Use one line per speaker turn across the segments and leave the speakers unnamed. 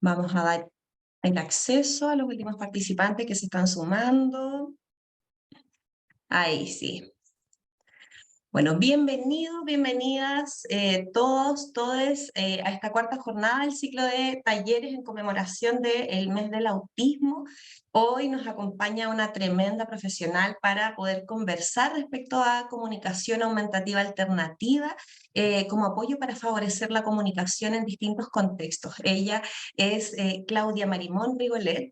Vamos a dar el acceso a los últimos participantes que se están sumando. Ahí sí. Bueno, bienvenidos, bienvenidas todos, todes a esta cuarta jornada del ciclo de talleres en conmemoración del mes del autismo. Hoy nos acompaña una tremenda profesional para poder conversar respecto a comunicación aumentativa alternativa como apoyo para favorecer la comunicación en distintos contextos. Ella es Claudia Marimón Rigolet.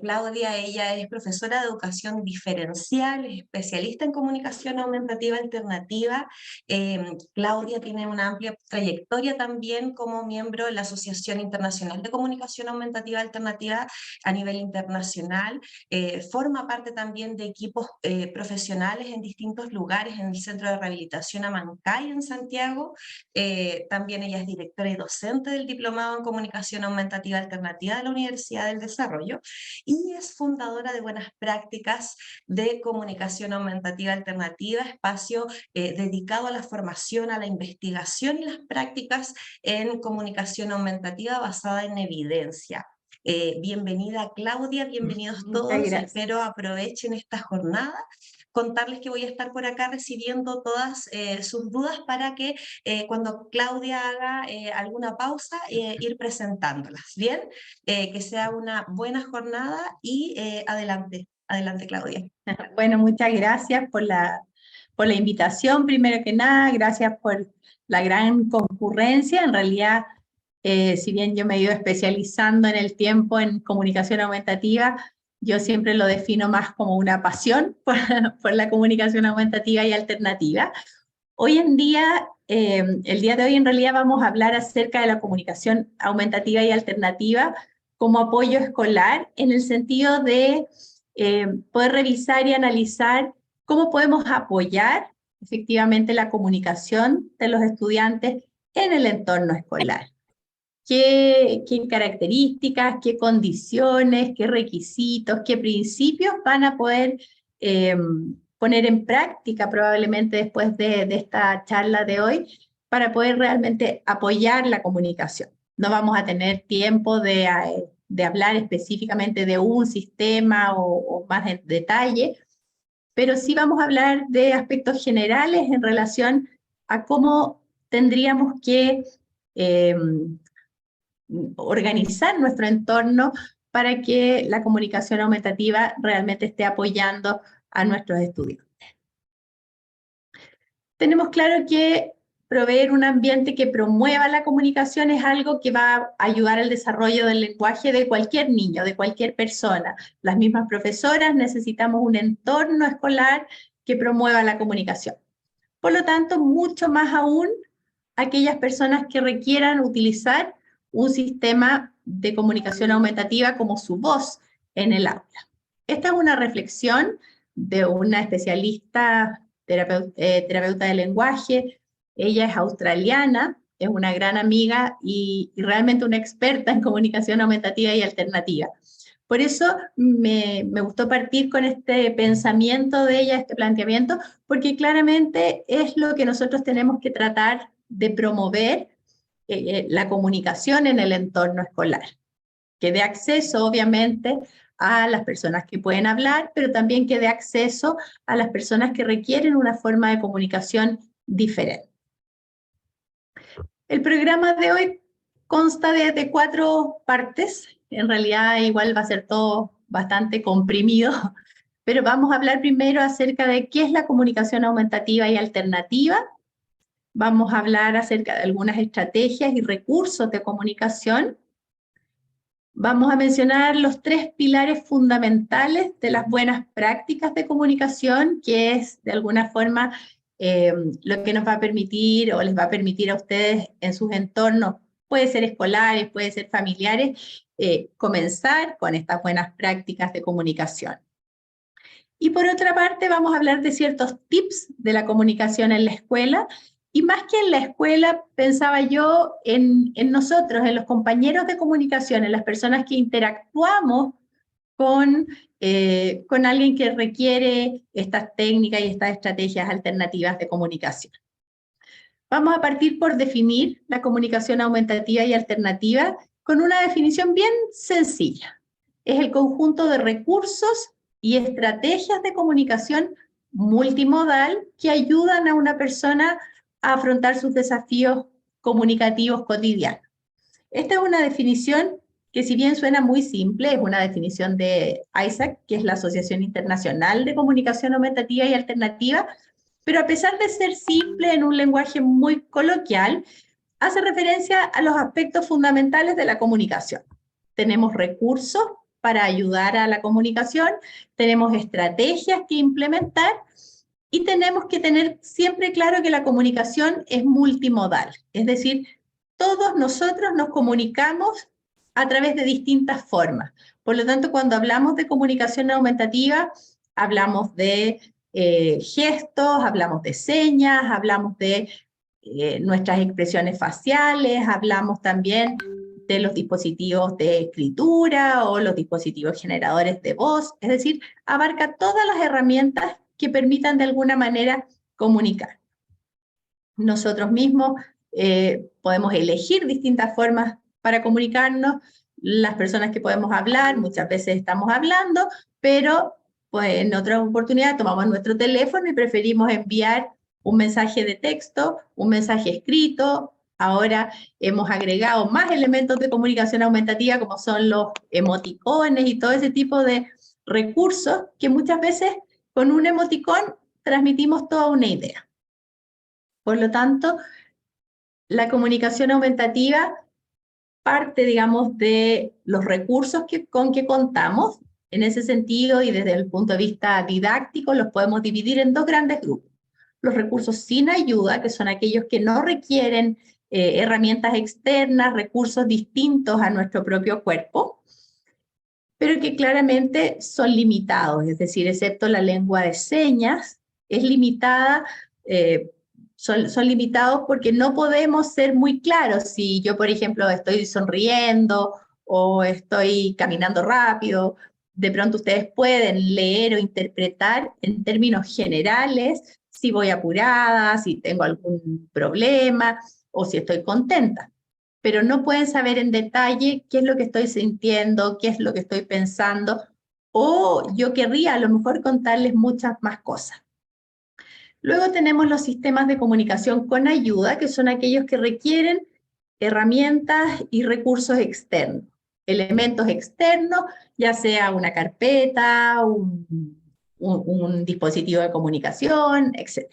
Claudia, ella es profesora de educación diferencial, es especialista en comunicación aumentativa alternativa. Claudia tiene una amplia trayectoria también como miembro de la Asociación Internacional de Comunicación Aumentativa Alternativa a nivel internacional. Forma parte también de equipos profesionales en distintos lugares, en el Centro de Rehabilitación Amancay en Santiago. También ella es directora y docente del Diplomado en Comunicación Aumentativa Alternativa de la Universidad del Desarrollo y es fundadora de Buenas Prácticas de Comunicación Aumentativa Alternativa, espacio dedicado a la formación, a la investigación y las prácticas en comunicación aumentativa basada en evidencia. Bienvenida Claudia, bienvenidos
Muchas
todos,
gracias.
espero aprovechen esta jornada. Contarles que voy a estar por acá recibiendo todas sus dudas para que cuando Claudia haga alguna pausa, ir presentándolas, ¿bien? Que sea una buena jornada y adelante, adelante Claudia.
Bueno, muchas gracias por la invitación, primero que nada, gracias por la gran concurrencia. En realidad, si bien yo me he ido especializando en el tiempo en comunicación aumentativa, yo siempre lo defino más como una pasión por la comunicación aumentativa y alternativa. Hoy en día, el día de hoy en realidad vamos a hablar acerca de la comunicación aumentativa y alternativa como apoyo escolar en el sentido de poder revisar y analizar cómo podemos apoyar efectivamente la comunicación de los estudiantes en el entorno escolar. ¿Qué características, qué condiciones, qué requisitos, qué principios van a poder poner en práctica probablemente después de esta charla de hoy para poder realmente apoyar la comunicación? No vamos a tener tiempo de hablar específicamente de un sistema o más en detalle, pero sí vamos a hablar de aspectos generales en relación a cómo tendríamos que organizar nuestro entorno para que la comunicación aumentativa realmente esté apoyando a nuestros estudiantes. Tenemos claro que proveer un ambiente que promueva la comunicación es algo que va a ayudar al desarrollo del lenguaje de cualquier niño, de cualquier persona. Las mismas profesoras necesitamos un entorno escolar que promueva la comunicación. Por lo tanto, mucho más aún aquellas personas que requieran utilizar un sistema de comunicación aumentativa como su voz en el aula. Esta es una reflexión de una especialista terapeuta de lenguaje. Ella es australiana, es una gran amiga y realmente una experta en comunicación aumentativa y alternativa. Por eso me gustó partir con este pensamiento de ella, este planteamiento, porque claramente es lo que nosotros tenemos que tratar de promover, la comunicación en el entorno escolar, que dé acceso obviamente a las personas que pueden hablar, pero también que dé acceso a las personas que requieren una forma de comunicación diferente. El programa de hoy consta de 4 partes. En realidad igual va a ser todo bastante comprimido, pero vamos a hablar primero acerca de qué es la comunicación aumentativa y alternativa. Vamos a hablar acerca de algunas estrategias y recursos de comunicación. Vamos a mencionar los 3 pilares fundamentales de las buenas prácticas de comunicación, que es de alguna forma lo que nos va a permitir o les va a permitir a ustedes en sus entornos, puede ser escolares, puede ser familiares, comenzar con estas buenas prácticas de comunicación. Y por otra parte vamos a hablar de ciertos tips de la comunicación en la escuela, y más que en la escuela, pensaba yo en nosotros, en los compañeros de comunicación, en las personas que interactuamos con alguien que requiere estas técnicas y estas estrategias alternativas de comunicación. Vamos a partir por definir la comunicación aumentativa y alternativa, con una definición bien sencilla. Es el conjunto de recursos y estrategias de comunicación multimodal que ayudan a una persona a afrontar sus desafíos comunicativos cotidianos. Esta es una definición que, si bien suena muy simple, es una definición de ISAC, que es la Asociación Internacional de Comunicación Aumentativa y Alternativa, pero a pesar de ser simple en un lenguaje muy coloquial, hace referencia a los aspectos fundamentales de la comunicación. Tenemos recursos para ayudar a la comunicación, tenemos estrategias que implementar y tenemos que tener siempre claro que la comunicación es multimodal, es decir, todos nosotros nos comunicamos a través de distintas formas. Por lo tanto, cuando hablamos de comunicación aumentativa, hablamos de gestos, hablamos de señas, hablamos de nuestras expresiones faciales, hablamos también de los dispositivos de escritura o los dispositivos generadores de voz, es decir, abarca todas las herramientas que permitan de alguna manera comunicar. Nosotros mismos podemos elegir distintas formas para comunicarnos, las personas que podemos hablar, muchas veces estamos hablando, pero pues, en otra oportunidad tomamos nuestro teléfono y preferimos enviar un mensaje de texto, un mensaje escrito. Ahora hemos agregado más elementos de comunicación aumentativa como son los emoticones y todo ese tipo de recursos que muchas veces con un emoticón transmitimos toda una idea. Por lo tanto, la comunicación aumentativa parte, digamos, de los recursos con que contamos. En ese sentido, y desde el punto de vista didáctico, los podemos dividir en dos grandes grupos. Los recursos sin ayuda, que son aquellos que no requieren herramientas externas, recursos distintos a nuestro propio cuerpo, pero que claramente son limitados, es decir, excepto la lengua de señas, es limitada, son limitados porque no podemos ser muy claros. Si yo, por ejemplo, estoy sonriendo o estoy caminando rápido, de pronto ustedes pueden leer o interpretar en términos generales si voy apurada, si tengo algún problema o si estoy contenta. Pero no pueden saber en detalle qué es lo que estoy sintiendo, qué es lo que estoy pensando, o yo querría a lo mejor contarles muchas más cosas. Luego tenemos los sistemas de comunicación con ayuda, que son aquellos que requieren herramientas y recursos externos, elementos externos, ya sea una carpeta, un dispositivo de comunicación, etc.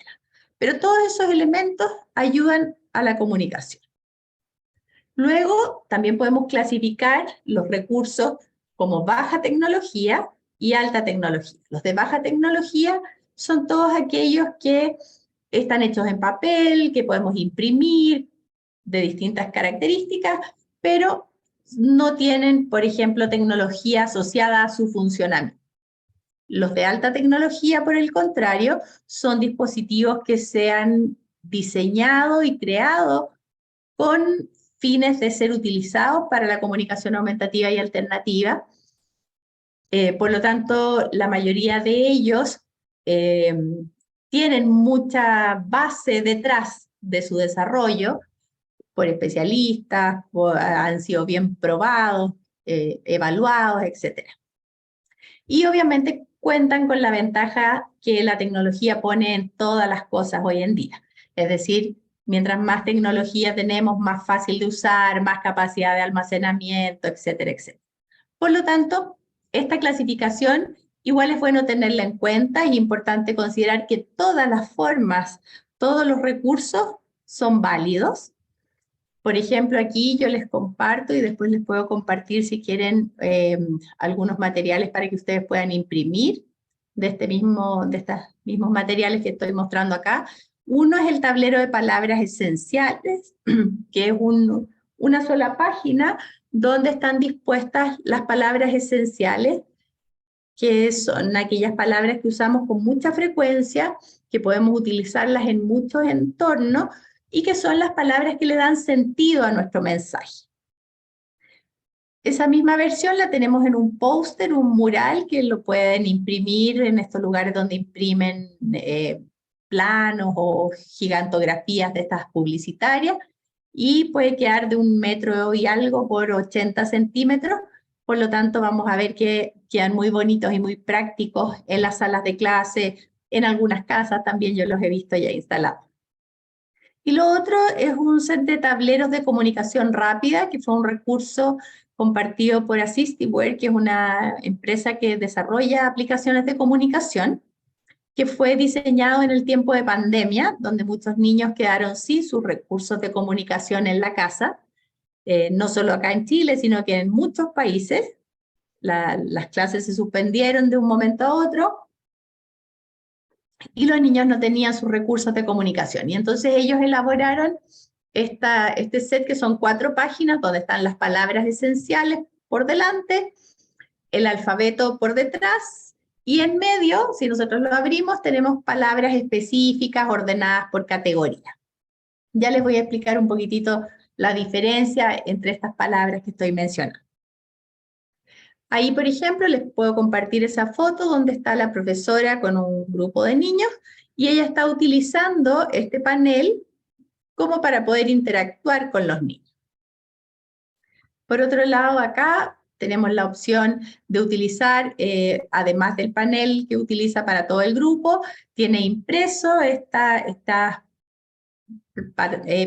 Pero todos esos elementos ayudan a la comunicación. Luego, también podemos clasificar los recursos como baja tecnología y alta tecnología. Los de baja tecnología son todos aquellos que están hechos en papel, que podemos imprimir de distintas características, pero no tienen, por ejemplo, tecnología asociada a su funcionamiento. Los de alta tecnología, por el contrario, son dispositivos que se han diseñado y creado con fines de ser utilizados para la comunicación aumentativa y alternativa. Por lo tanto, la mayoría de ellos tienen mucha base detrás de su desarrollo por especialistas, han sido bien probados, evaluados, etc. Y obviamente cuentan con la ventaja que la tecnología pone en todas las cosas hoy en día. Es decir, mientras más tecnología tenemos, más fácil de usar, más capacidad de almacenamiento, etcétera, etcétera. Por lo tanto, esta clasificación igual es bueno tenerla en cuenta. Es importante considerar que todas las formas, todos los recursos son válidos. Por ejemplo, aquí yo les comparto y después les puedo compartir si quieren algunos materiales para que ustedes puedan imprimir de estos mismos materiales que estoy mostrando acá. Uno es el tablero de palabras esenciales, que es una sola página donde están dispuestas las palabras esenciales, que son aquellas palabras que usamos con mucha frecuencia, que podemos utilizarlas en muchos entornos y que son las palabras que le dan sentido a nuestro mensaje. Esa misma versión la tenemos en un póster, un mural, que lo pueden imprimir en estos lugares donde imprimen planos o gigantografías de estas publicitarias, y puede quedar de 1 metro y algo por 80 centímetros. Por lo tanto, vamos a ver que quedan muy bonitos y muy prácticos en las salas de clase, en algunas casas también yo los he visto ya instalados. Y lo otro es un set de tableros de comunicación rápida, que fue un recurso compartido por Assistiveware, que es una empresa que desarrolla aplicaciones de comunicación, que fue diseñado en el tiempo de pandemia, donde muchos niños quedaron sin sus recursos de comunicación en la casa, no solo acá en Chile, sino que en muchos países. Las clases se suspendieron de un momento a otro y los niños no tenían sus recursos de comunicación. Y entonces ellos elaboraron este set, que son 4 páginas, donde están las palabras esenciales por delante, el alfabeto por detrás, y en medio, si nosotros lo abrimos, tenemos palabras específicas ordenadas por categoría. Ya les voy a explicar un poquitito la diferencia entre estas palabras que estoy mencionando. Ahí, por ejemplo, les puedo compartir esa foto donde está la profesora con un grupo de niños y ella está utilizando este panel como para poder interactuar con los niños. Por otro lado, acá tenemos la opción de utilizar, además del panel que utiliza para todo el grupo, tiene impreso estas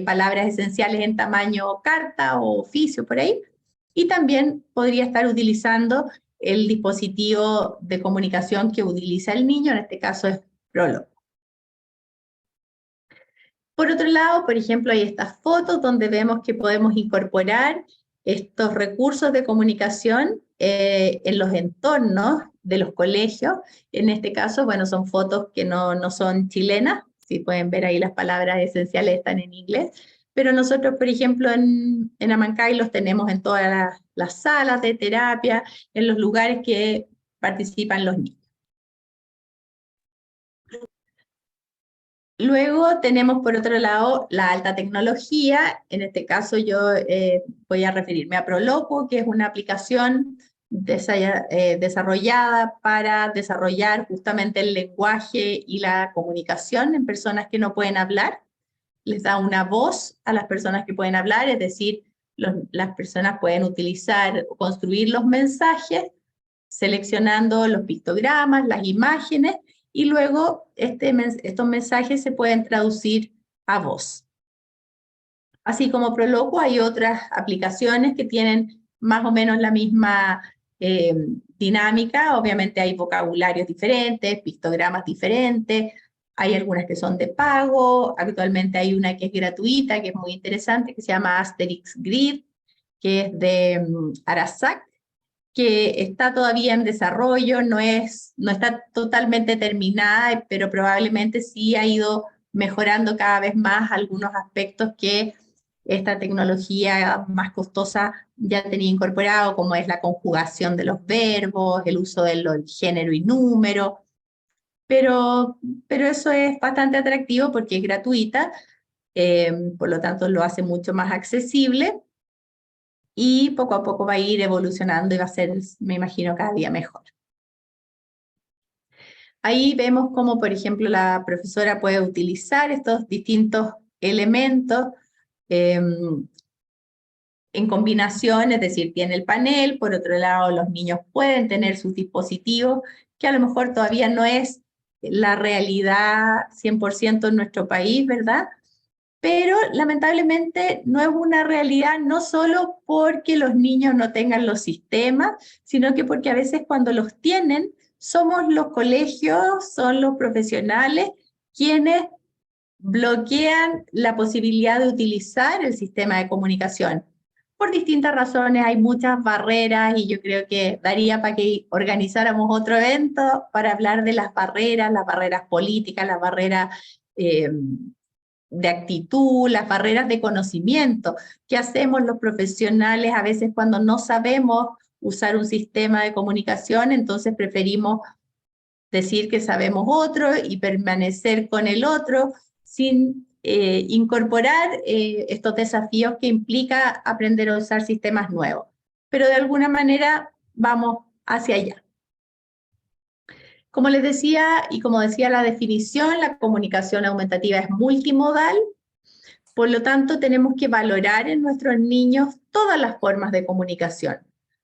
palabras esenciales en tamaño carta o oficio por ahí, y también podría estar utilizando el dispositivo de comunicación que utiliza el niño, en este caso es Prolog. Por otro lado, por ejemplo, hay estas fotos donde vemos que podemos incorporar estos recursos de comunicación en los entornos de los colegios. En este caso, bueno, son fotos que no son chilenas. Si pueden ver ahí, las palabras esenciales están en inglés. Pero nosotros, por ejemplo, en Amancay los tenemos en todas las salas de terapia, en los lugares que participan los niños. Luego tenemos, por otro lado, la alta tecnología. En este caso yo voy a referirme a Proloquo, que es una aplicación desarrollada para desarrollar justamente el lenguaje y la comunicación en personas que no pueden hablar. Les da una voz a las personas que pueden hablar, es decir, las personas pueden utilizar o construir los mensajes seleccionando los pictogramas, las imágenes, y luego estos mensajes se pueden traducir a voz. Así como Proloquo, hay otras aplicaciones que tienen más o menos la misma dinámica. Obviamente hay vocabularios diferentes, pictogramas diferentes, hay algunas que son de pago. Actualmente hay una que es gratuita, que es muy interesante, que se llama Asterix Grid, que es de Arasac, que está todavía en desarrollo, no está totalmente terminada, pero probablemente sí ha ido mejorando cada vez más algunos aspectos que esta tecnología más costosa ya tenía incorporado, como es la conjugación de los verbos, el uso del género y número, pero eso es bastante atractivo porque es gratuita, por lo tanto lo hace mucho más accesible, y poco a poco va a ir evolucionando y va a ser, me imagino, cada día mejor. Ahí vemos cómo, por ejemplo, la profesora puede utilizar estos distintos elementos en combinación, es decir, tiene el panel, por otro lado los niños pueden tener sus dispositivos, que a lo mejor todavía no es la realidad 100% en nuestro país, ¿verdad? Pero lamentablemente no es una realidad no solo porque los niños no tengan los sistemas, sino que porque a veces cuando los tienen, somos los colegios, son los profesionales quienes bloquean la posibilidad de utilizar el sistema de comunicación. Por distintas razones, hay muchas barreras y yo creo que daría para que organizáramos otro evento para hablar de las barreras políticas, las barreras de actitud, las barreras de conocimiento. ¿Qué hacemos los profesionales a veces cuando no sabemos usar un sistema de comunicación? Entonces preferimos decir que sabemos otro y permanecer con el otro sin incorporar estos desafíos que implica aprender a usar sistemas nuevos. Pero de alguna manera vamos hacia allá. Como les decía, y como decía la definición, la comunicación aumentativa es multimodal. Por lo tanto, tenemos que valorar en nuestros niños todas las formas de comunicación.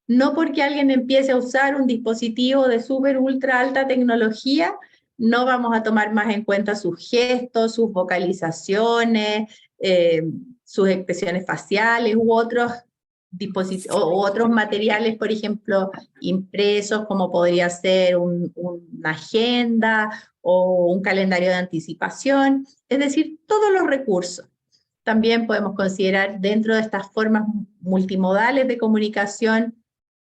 No porque alguien empiece a usar un dispositivo de súper ultra alta tecnología, no vamos a tomar más en cuenta sus gestos, sus vocalizaciones, sus expresiones faciales u otros otros materiales, por ejemplo, impresos, como podría ser una agenda o un calendario de anticipación, es decir, todos los recursos. También podemos considerar dentro de estas formas multimodales de comunicación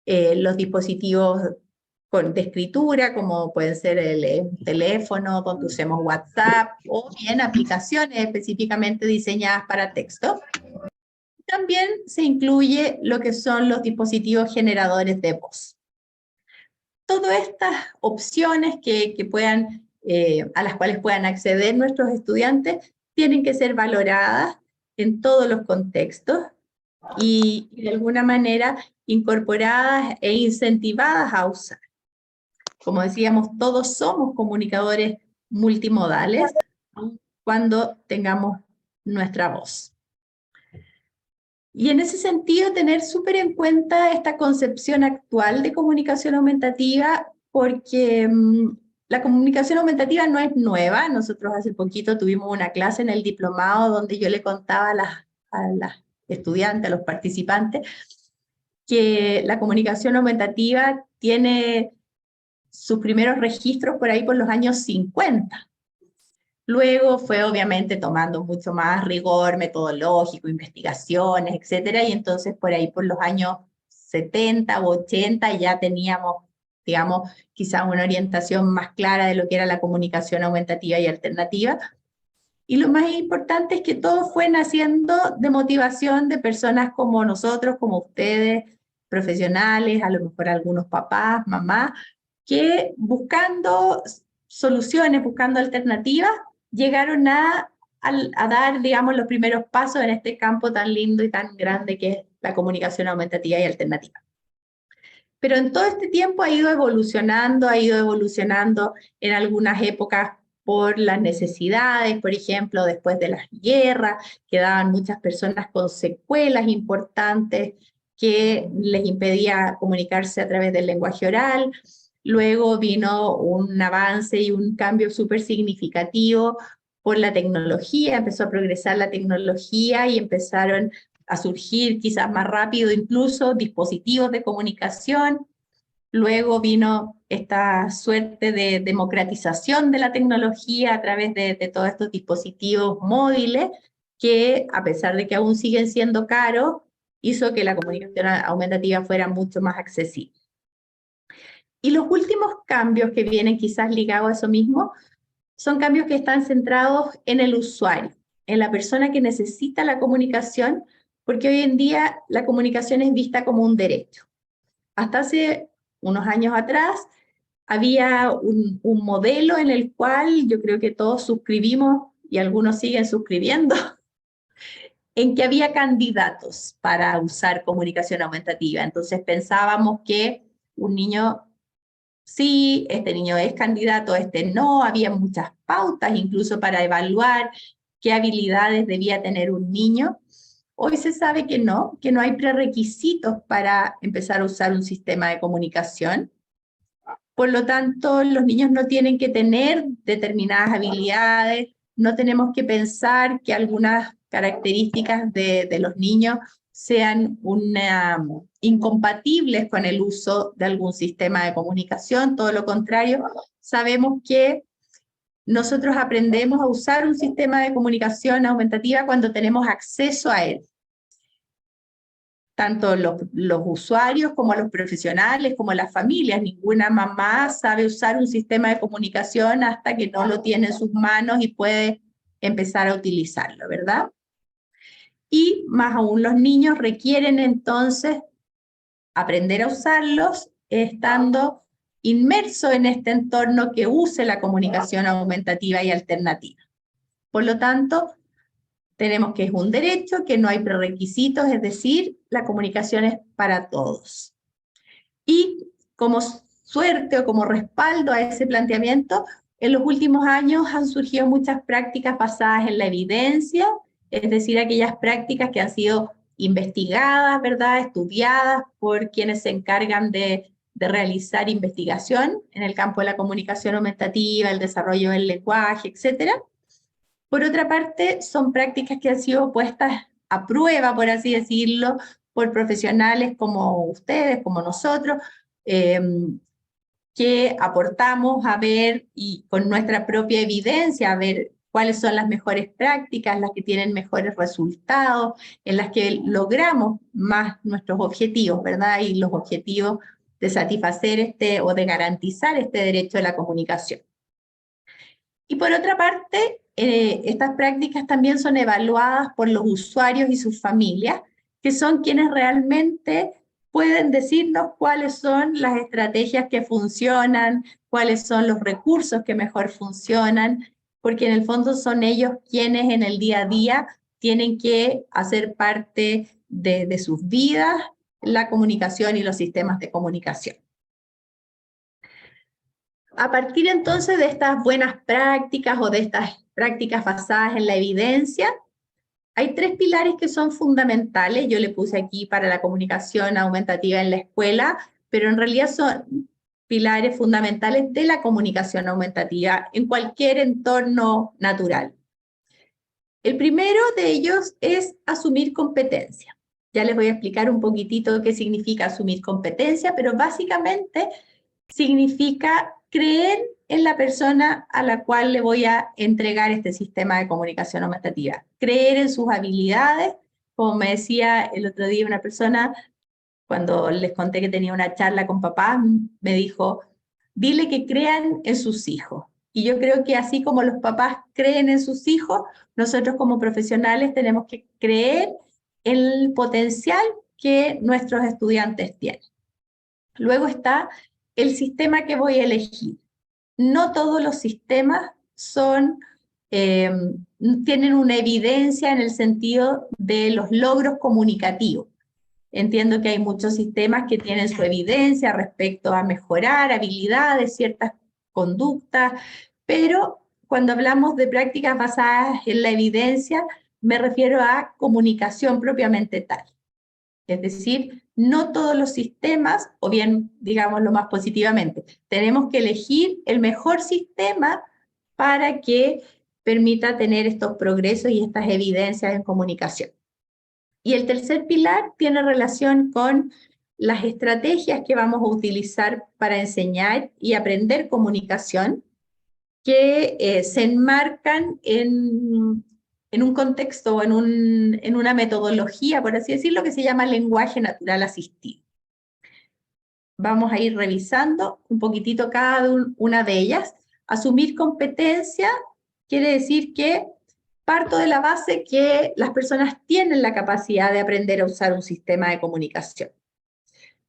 los dispositivos de escritura, como pueden ser el teléfono, donde usemos WhatsApp, o bien aplicaciones específicamente diseñadas para texto. También se incluye lo que son los dispositivos generadores de voz. Todas estas opciones a las cuales puedan acceder nuestros estudiantes tienen que ser valoradas en todos los contextos y de alguna manera incorporadas e incentivadas a usar. Como decíamos, todos somos comunicadores multimodales cuando tengamos nuestra voz. Y en ese sentido, tener súper en cuenta esta concepción actual de comunicación aumentativa, porque la comunicación aumentativa no es nueva. Nosotros hace poquito tuvimos una clase en el diplomado donde yo le contaba a las estudiantes, a los participantes, que la comunicación aumentativa tiene sus primeros registros por ahí por los años 50. Luego fue obviamente tomando mucho más rigor metodológico, investigaciones, etcétera, y entonces por ahí por los años 70 o 80 ya teníamos, digamos, quizás una orientación más clara de lo que era la comunicación aumentativa y alternativa. Y lo más importante es que todo fue naciendo de motivación de personas como nosotros, como ustedes, profesionales, a lo mejor algunos papás, mamás, que buscando soluciones, buscando alternativas, llegaron a dar, digamos, los primeros pasos en este campo tan lindo y tan grande que es la comunicación aumentativa y alternativa. Pero en todo este tiempo ha ido evolucionando en algunas épocas por las necesidades, por ejemplo, después de las guerras, quedaban muchas personas con secuelas importantes que les impedía comunicarse a través del lenguaje oral. Luego vino un avance y un cambio súper significativo por la tecnología, empezó a progresar la tecnología y empezaron a surgir quizás más rápido incluso dispositivos de comunicación. Luego vino esta suerte de democratización de la tecnología a través de todos estos dispositivos móviles que, a pesar de que aún siguen siendo caros, hizo que la comunicación aumentativa fuera mucho más accesible. Y los últimos cambios que vienen quizás ligados a eso mismo son cambios que están centrados en el usuario, en la persona que necesita la comunicación, porque hoy en día la comunicación es vista como un derecho. Hasta hace unos años atrás había un modelo en el cual yo creo que todos suscribimos y algunos siguen suscribiendo, en que había candidatos para usar comunicación aumentativa. Entonces pensábamos que un niño sí, este niño es candidato, este no, había muchas pautas incluso para evaluar qué habilidades debía tener un niño. Hoy se sabe que no hay prerequisitos para empezar a usar un sistema de comunicación. Por lo tanto, los niños no tienen que tener determinadas habilidades, no tenemos que pensar que algunas características de los niños sean incompatibles con el uso de algún sistema de comunicación, todo lo contrario, sabemos que nosotros aprendemos a usar un sistema de comunicación aumentativa cuando tenemos acceso a él. Tanto los usuarios como los profesionales, como las familias. Ninguna mamá sabe usar un sistema de comunicación hasta que no lo tiene en sus manos y puede empezar a utilizarlo, ¿verdad? Y más aún los niños requieren entonces aprender a usarlos estando inmerso en este entorno que use la comunicación aumentativa y alternativa. Por lo tanto, tenemos que es un derecho, que no hay prerequisitos, es decir, la comunicación es para todos. Y como suerte o como respaldo a ese planteamiento, en los últimos años han surgido muchas prácticas basadas en la evidencia es decir, aquellas prácticas que han sido investigadas, ¿verdad?, estudiadas por quienes se encargan de realizar investigación en el campo de la comunicación aumentativa, el desarrollo del lenguaje, etc. Por otra parte, son prácticas que han sido puestas a prueba, por así decirlo, por profesionales como ustedes, como nosotros, que aportamos a ver y con nuestra propia evidencia, a ver cuáles son las mejores prácticas, las que tienen mejores resultados, en las que logramos más nuestros objetivos, ¿verdad? Y los objetivos de satisfacer o de garantizar este derecho a la comunicación. Y por otra parte, estas prácticas también son evaluadas por los usuarios y sus familias, que son quienes realmente pueden decirnos cuáles son las estrategias que funcionan, cuáles son los recursos que mejor funcionan, porque en el fondo son ellos quienes en el día a día tienen que hacer parte de sus vidas la comunicación y los sistemas de comunicación. A partir entonces de estas buenas prácticas o de estas prácticas basadas en la evidencia, hay 3 pilares que son fundamentales. Yo le puse aquí para la comunicación aumentativa en la escuela, pero en realidad son pilares fundamentales de la comunicación aumentativa en cualquier entorno natural. El primero de ellos es asumir competencia. Ya les voy a explicar un poquitito qué significa asumir competencia, pero básicamente significa creer en la persona a la cual le voy a entregar este sistema de comunicación aumentativa. Creer en sus habilidades, como me decía el otro día una persona, cuando les conté que tenía una charla con papá, me dijo, dile que crean en sus hijos. Y yo creo que así como los papás creen en sus hijos, nosotros como profesionales tenemos que creer en el potencial que nuestros estudiantes tienen. Luego está el sistema que voy a elegir. No todos los sistemas tienen una evidencia en el sentido de los logros comunicativos. Entiendo que hay muchos sistemas que tienen su evidencia respecto a mejorar habilidades, ciertas conductas, pero cuando hablamos de prácticas basadas en la evidencia, me refiero a comunicación propiamente tal. Es decir, no todos los sistemas, o bien, digámoslo más positivamente, tenemos que elegir el mejor sistema para que permita tener estos progresos y estas evidencias en comunicación. Y el tercer pilar tiene relación con las estrategias que vamos a utilizar para enseñar y aprender comunicación, que se enmarcan en un contexto o en una metodología, por así decirlo, que se llama lenguaje natural asistido. Vamos a ir revisando un poquitito cada una de ellas. Asumir competencia quiere decir que parto de la base que las personas tienen la capacidad de aprender a usar un sistema de comunicación.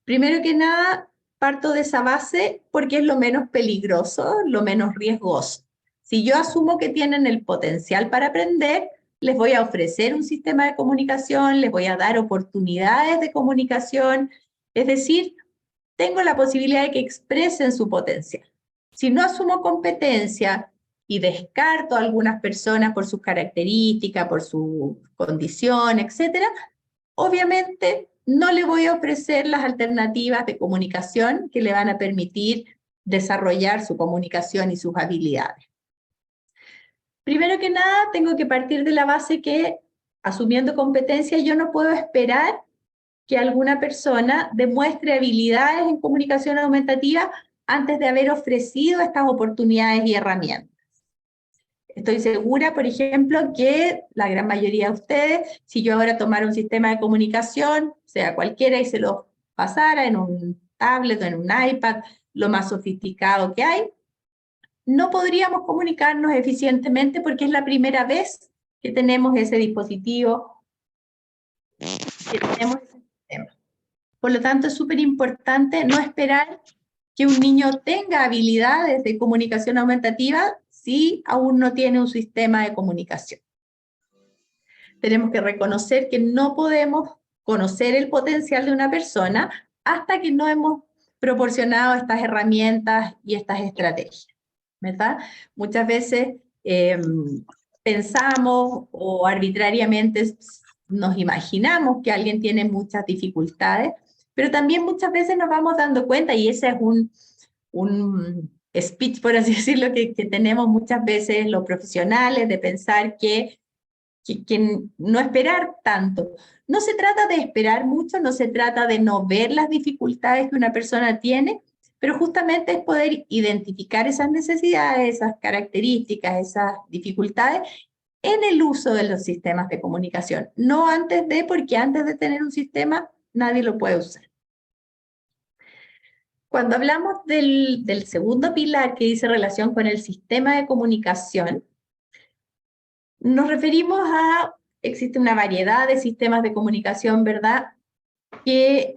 Primero que nada, parto de esa base porque es lo menos peligroso, lo menos riesgoso. Si yo asumo que tienen el potencial para aprender, les voy a ofrecer un sistema de comunicación, les voy a dar oportunidades de comunicación, es decir, tengo la posibilidad de que expresen su potencial. Si no asumo competencia y descarto a algunas personas por sus características, por su condición, etc., obviamente no le voy a ofrecer las alternativas de comunicación que le van a permitir desarrollar su comunicación y sus habilidades. Primero que nada, tengo que partir de la base que, asumiendo competencia, yo no puedo esperar que alguna persona demuestre habilidades en comunicación aumentativa antes de haber ofrecido estas oportunidades y herramientas. Estoy segura, por ejemplo, que la gran mayoría de ustedes, si yo ahora tomara un sistema de comunicación, sea cualquiera, y se lo pasara en un tablet o en un iPad, lo más sofisticado que hay, no podríamos comunicarnos eficientemente porque es la primera vez que tenemos ese dispositivo, que tenemos ese sistema. Por lo tanto, es súper importante no esperar que un niño tenga habilidades de comunicación aumentativa si aún no tiene un sistema de comunicación. Tenemos que reconocer que no podemos conocer el potencial de una persona hasta que no hemos proporcionado estas herramientas y estas estrategias, ¿verdad? Muchas veces pensamos o arbitrariamente nos imaginamos que alguien tiene muchas dificultades, pero también muchas veces nos vamos dando cuenta, y ese es un speech, por así decirlo, que tenemos muchas veces los profesionales, de pensar que no esperar tanto. No se trata de esperar mucho, no se trata de no ver las dificultades que una persona tiene, pero justamente es poder identificar esas necesidades, esas características, esas dificultades en el uso de los sistemas de comunicación. No antes de, porque antes de tener un sistema, nadie lo puede usar. Cuando hablamos del segundo pilar que dice relación con el sistema de comunicación, nos referimos a, existe una variedad de sistemas de comunicación, ¿verdad?, que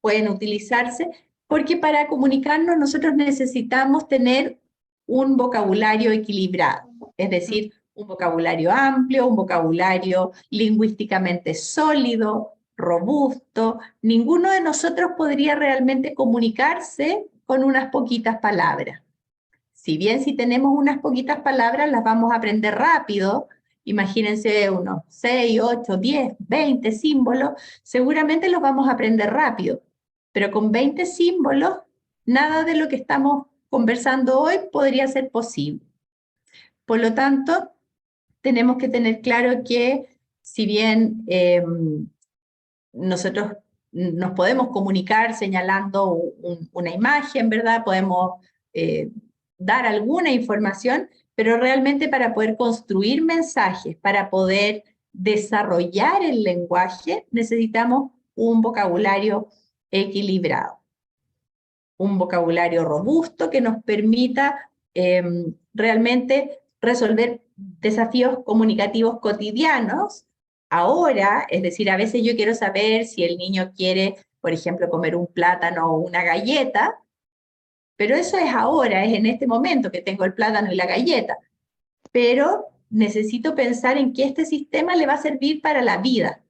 pueden utilizarse, porque para comunicarnos nosotros necesitamos tener un vocabulario equilibrado, es decir, un vocabulario amplio, un vocabulario lingüísticamente sólido, robusto. Ninguno de nosotros podría realmente comunicarse con unas poquitas palabras. Si bien si tenemos unas poquitas palabras, las vamos a aprender rápido, imagínense unos 6, 8, 10, 20 símbolos, seguramente los vamos a aprender rápido, pero con 20 símbolos, nada de lo que estamos conversando hoy podría ser posible. Por lo tanto, tenemos que tener claro que si bien nosotros nos podemos comunicar señalando una imagen, ¿verdad? Podemos dar alguna información, pero realmente para poder construir mensajes, para poder desarrollar el lenguaje, necesitamos un vocabulario equilibrado, un vocabulario robusto que nos permita realmente resolver desafíos comunicativos cotidianos. Ahora, es decir, a veces yo quiero saber si el niño quiere, por ejemplo, comer un plátano o una galleta, pero eso es ahora, es en este momento que tengo el plátano y la galleta. Pero necesito pensar en que este sistema le va a servir para la vida.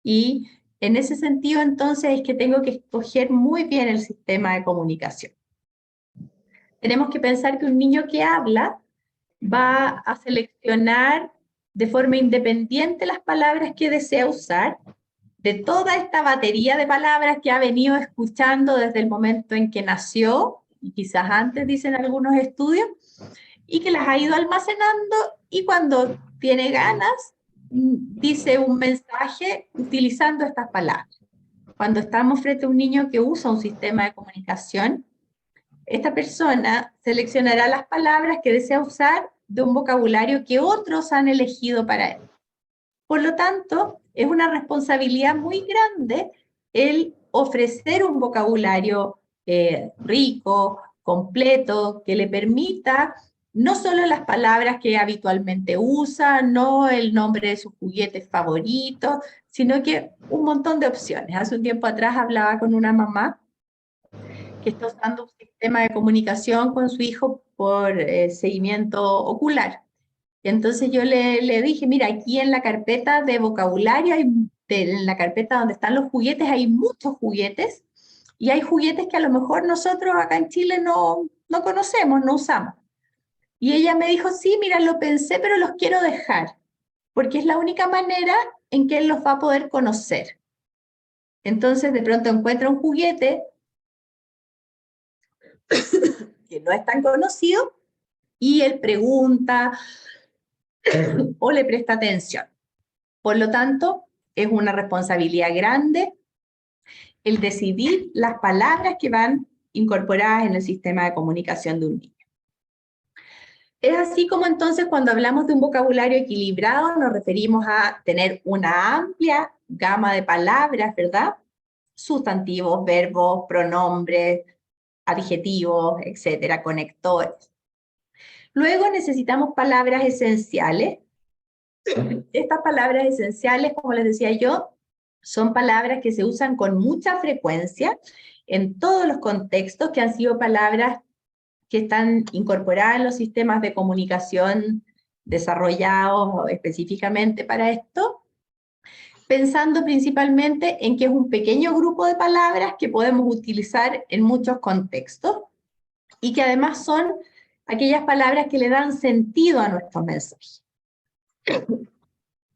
Y en ese sentido, entonces, es que tengo que escoger muy bien el sistema de comunicación. Tenemos que pensar que un niño que habla va a seleccionar de forma independiente las palabras que desea usar, de toda esta batería de palabras que ha venido escuchando desde el momento en que nació, y quizás antes dicen algunos estudios, y que las ha ido almacenando, y cuando tiene ganas, dice un mensaje utilizando estas palabras. Cuando estamos frente a un niño que usa un sistema de comunicación, esta persona seleccionará las palabras que desea usar de un vocabulario que otros han elegido para él. Por lo tanto, es una responsabilidad muy grande el ofrecer un vocabulario rico, completo, que le permita no solo las palabras que habitualmente usa, no el nombre de sus juguetes favoritos, sino que un montón de opciones. Hace un tiempo atrás hablaba con una mamá que está usando un sistema de comunicación con su hijo por seguimiento ocular. Y entonces yo le dije, mira, aquí en la carpeta de vocabulario, en la carpeta donde están los juguetes, hay muchos juguetes, y hay juguetes que a lo mejor nosotros acá en Chile no conocemos, no usamos. Y ella me dijo, sí, mira, lo pensé, pero los quiero dejar, porque es la única manera en que él los va a poder conocer. Entonces de pronto encuentra un juguete que no es tan conocido, y él pregunta o le presta atención. Por lo tanto, es una responsabilidad grande el decidir las palabras que van incorporadas en el sistema de comunicación de un niño. Es así como entonces cuando hablamos de un vocabulario equilibrado nos referimos a tener una amplia gama de palabras, ¿verdad? Sustantivos, verbos, pronombres, adjetivos, etcétera, conectores. Luego necesitamos palabras esenciales. Estas palabras esenciales, como les decía yo, son palabras que se usan con mucha frecuencia en todos los contextos, que han sido palabras que están incorporadas en los sistemas de comunicación desarrollados específicamente para esto, pensando principalmente en que es un pequeño grupo de palabras que podemos utilizar en muchos contextos y que además son aquellas palabras que le dan sentido a nuestros mensajes.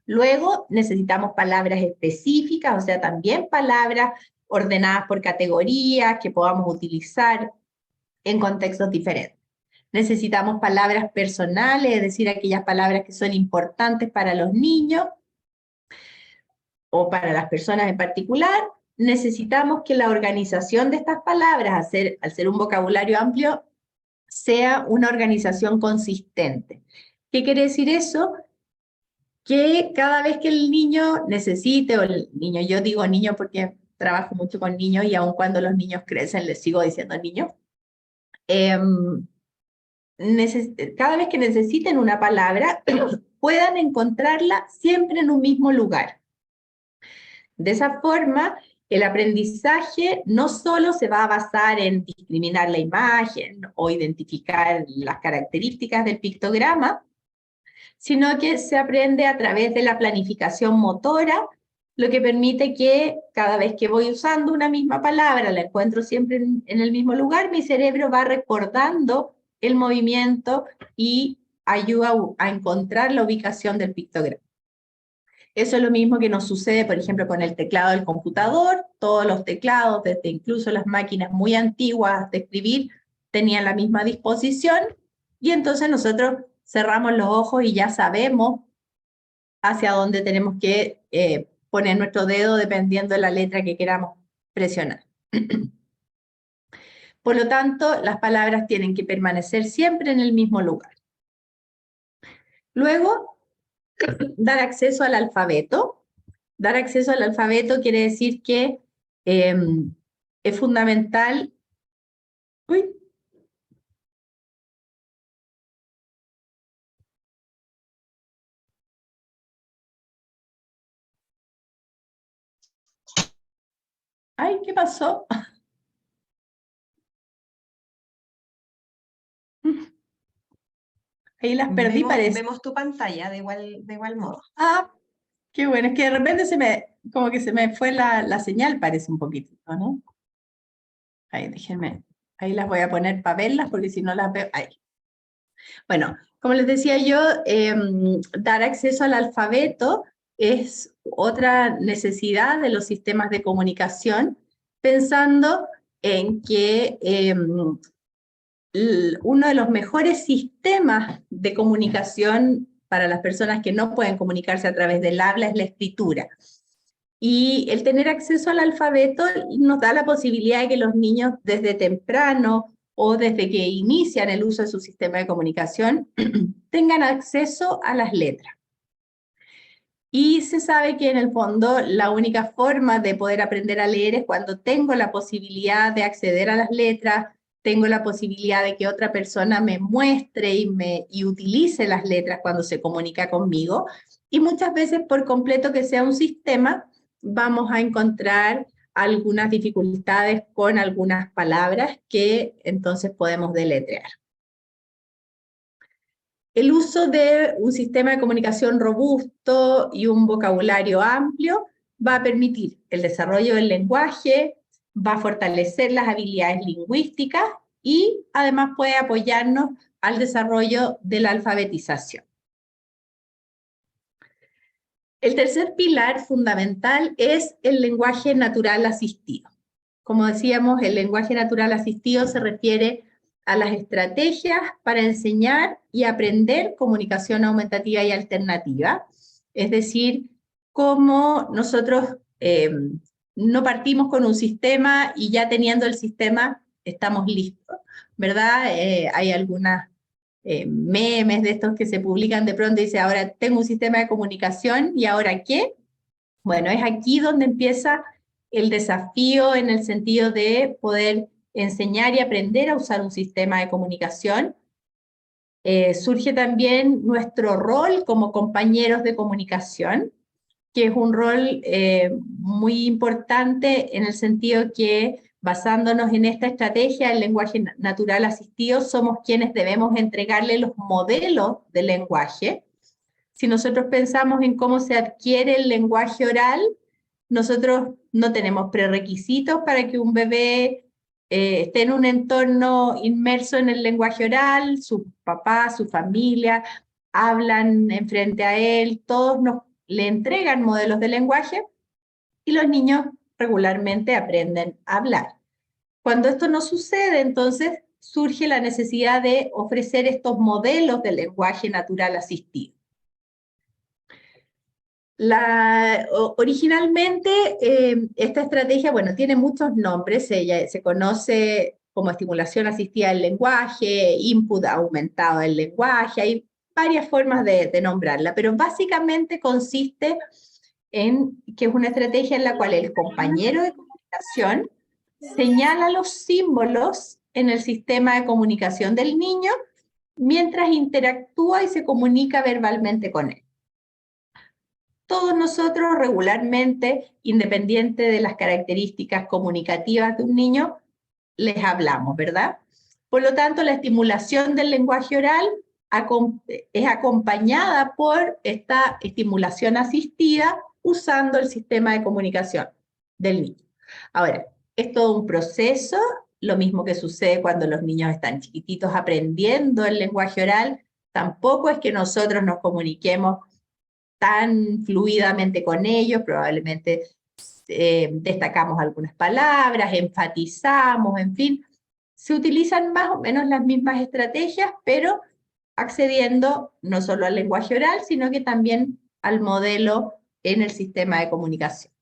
Luego necesitamos palabras específicas, o sea, también palabras ordenadas por categorías que podamos utilizar en contextos diferentes. Necesitamos palabras personales, es decir, aquellas palabras que son importantes para los niños o para las personas en particular. Necesitamos que la organización de estas palabras, al ser un vocabulario amplio, sea una organización consistente. ¿Qué quiere decir eso? Que cada vez que el niño necesite, o el niño, yo digo niño porque trabajo mucho con niños y aun cuando los niños crecen les sigo diciendo niño, cada vez que necesiten una palabra puedan encontrarla siempre en un mismo lugar. De esa forma, el aprendizaje no solo se va a basar en discriminar la imagen o identificar las características del pictograma, sino que se aprende a través de la planificación motora, lo que permite que cada vez que voy usando una misma palabra, la encuentro siempre en el mismo lugar, mi cerebro va recordando el movimiento y ayuda a encontrar la ubicación del pictograma. Eso es lo mismo que nos sucede, por ejemplo, con el teclado del computador. Todos los teclados, desde incluso las máquinas muy antiguas de escribir, tenían la misma disposición, y entonces nosotros cerramos los ojos y ya sabemos hacia dónde tenemos que poner nuestro dedo dependiendo de la letra que queramos presionar. Por lo tanto, las palabras tienen que permanecer siempre en el mismo lugar. Luego, dar acceso al alfabeto. Dar acceso al alfabeto quiere decir que es fundamental. Uy. Ay, ¿qué pasó? Ahí las perdí, parece.
Vemos tu pantalla de igual modo.
Ah, qué bueno, es que de repente como que se me fue la señal, parece un poquitito, ¿no? Ahí, déjenme, ahí las voy a poner para verlas, porque si no las veo, ahí. Bueno, como les decía yo, dar acceso al alfabeto es otra necesidad de los sistemas de comunicación, pensando en que uno de los mejores sistemas de comunicación para las personas que no pueden comunicarse a través del habla es la escritura. Y el tener acceso al alfabeto nos da la posibilidad de que los niños desde temprano o desde que inician el uso de su sistema de comunicación tengan acceso a las letras. Y se sabe que en el fondo la única forma de poder aprender a leer es cuando tengo la posibilidad de acceder a las letras, tengo la posibilidad de que otra persona me muestre y utilice las letras cuando se comunica conmigo. Y muchas veces, por completo que sea un sistema, vamos a encontrar algunas dificultades con algunas palabras que entonces podemos deletrear. El uso de un sistema de comunicación robusto y un vocabulario amplio va a permitir el desarrollo del lenguaje, va a fortalecer las habilidades lingüísticas y además puede apoyarnos al desarrollo de la alfabetización. El tercer pilar fundamental es el lenguaje natural asistido. Como decíamos, el lenguaje natural asistido se refiere a las estrategias para enseñar y aprender comunicación aumentativa y alternativa. Es decir, cómo nosotros no partimos con un sistema y ya teniendo el sistema estamos listos, ¿verdad? Hay algunas memes de estos que se publican de pronto y dice, ahora tengo un sistema de comunicación y ¿ahora qué? Bueno, es aquí donde empieza el desafío en el sentido de poder enseñar y aprender a usar un sistema de comunicación. Surge también nuestro rol como compañeros de comunicación, que es un rol muy importante en el sentido que, basándonos en esta estrategia del lenguaje natural asistido, somos quienes debemos entregarle los modelos del lenguaje. Si nosotros pensamos en cómo se adquiere el lenguaje oral, nosotros no tenemos prerequisitos para que un bebé esté en un entorno inmerso en el lenguaje oral, su papá, su familia, hablan enfrente a él, todos le entregan modelos de lenguaje y los niños regularmente aprenden a hablar. Cuando esto no sucede, entonces surge la necesidad de ofrecer estos modelos de lenguaje natural asistido. Originalmente, esta estrategia, bueno, tiene muchos nombres. Ella se conoce como estimulación asistida del lenguaje, input aumentado del lenguaje, hay varias formas de nombrarla, pero básicamente consiste en que es una estrategia en la cual el compañero de comunicación señala los símbolos en el sistema de comunicación del niño mientras interactúa y se comunica verbalmente con él. Todos nosotros regularmente, independiente de las características comunicativas de un niño, les hablamos, ¿verdad? Por lo tanto, la estimulación del lenguaje oral es acompañada por esta estimulación asistida usando el sistema de comunicación del niño. Ahora, es todo un proceso, lo mismo que sucede cuando los niños están chiquititos aprendiendo el lenguaje oral. Tampoco es que nosotros nos comuniquemos tan fluidamente con ellos, probablemente destacamos algunas palabras, enfatizamos, en fin, se utilizan más o menos las mismas estrategias, pero accediendo no solo al lenguaje oral, sino que también al modelo en el sistema de comunicación.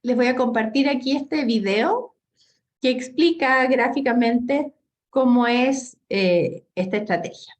Les voy a compartir aquí este video que explica gráficamente cómo es esta estrategia.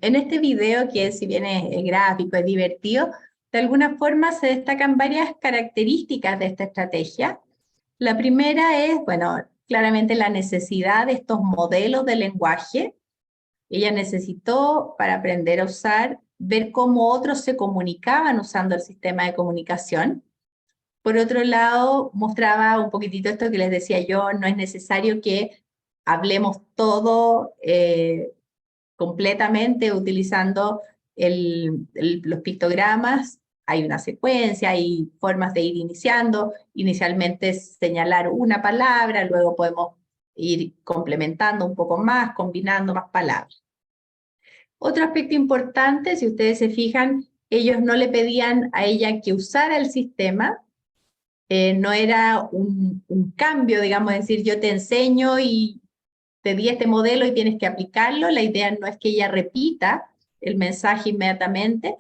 En este video, que si bien es gráfico, es divertido, de alguna forma se destacan varias características de esta estrategia. La primera es, bueno, claramente la necesidad de estos modelos de lenguaje. Ella necesitó, para aprender a usar, ver cómo otros se comunicaban usando el sistema de comunicación. Por otro lado, mostraba un poquitito esto que les decía yo, no es necesario que hablemos todo completamente utilizando los pictogramas. Hay una secuencia, hay formas de ir iniciando. Inicialmente señalar una palabra, luego podemos ir complementando un poco más, combinando más palabras. Otro aspecto importante, si ustedes se fijan, ellos no le pedían a ella que usara el sistema, no era un cambio, digamos, es decir, yo te enseño y te di este modelo y tienes que aplicarlo. La idea no es que ella repita el mensaje inmediatamente,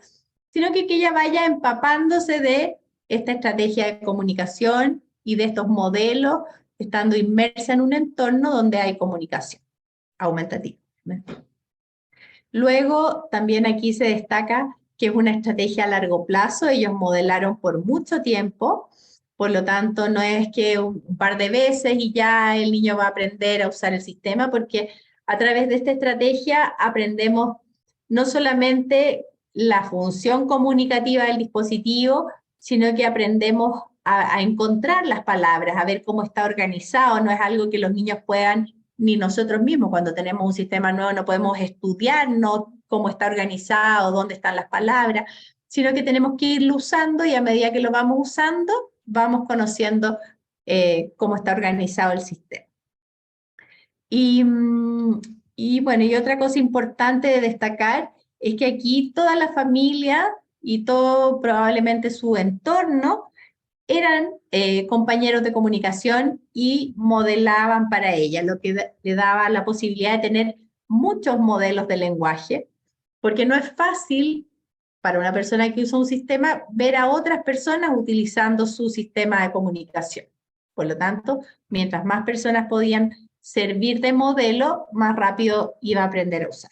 sino que ella vaya empapándose de esta estrategia de comunicación y de estos modelos, estando inmersa en un entorno donde hay comunicación aumentativa. Luego, también aquí se destaca que es una estrategia a largo plazo. Ellos modelaron por mucho tiempo, por lo tanto, no es que un par de veces y ya el niño va a aprender a usar el sistema, porque a través de esta estrategia aprendemos no solamente la función comunicativa del dispositivo, sino que aprendemos a encontrar las palabras, a ver cómo está organizado. No es algo que los niños puedan, ni nosotros mismos, cuando tenemos un sistema nuevo, no podemos estudiar cómo está organizado, dónde están las palabras, sino que tenemos que irlo usando, y a medida que lo vamos usando, vamos conociendo cómo está organizado el sistema. Y, y bueno, y otra cosa importante de destacar es que aquí toda la familia y todo probablemente su entorno eran compañeros de comunicación y modelaban para ella, lo que le daba la posibilidad de tener muchos modelos de lenguaje, porque no es fácil para una persona que usa un sistema ver a otras personas utilizando su sistema de comunicación. Por lo tanto, mientras más personas podían servir de modelo, más rápido iba a aprender a usar.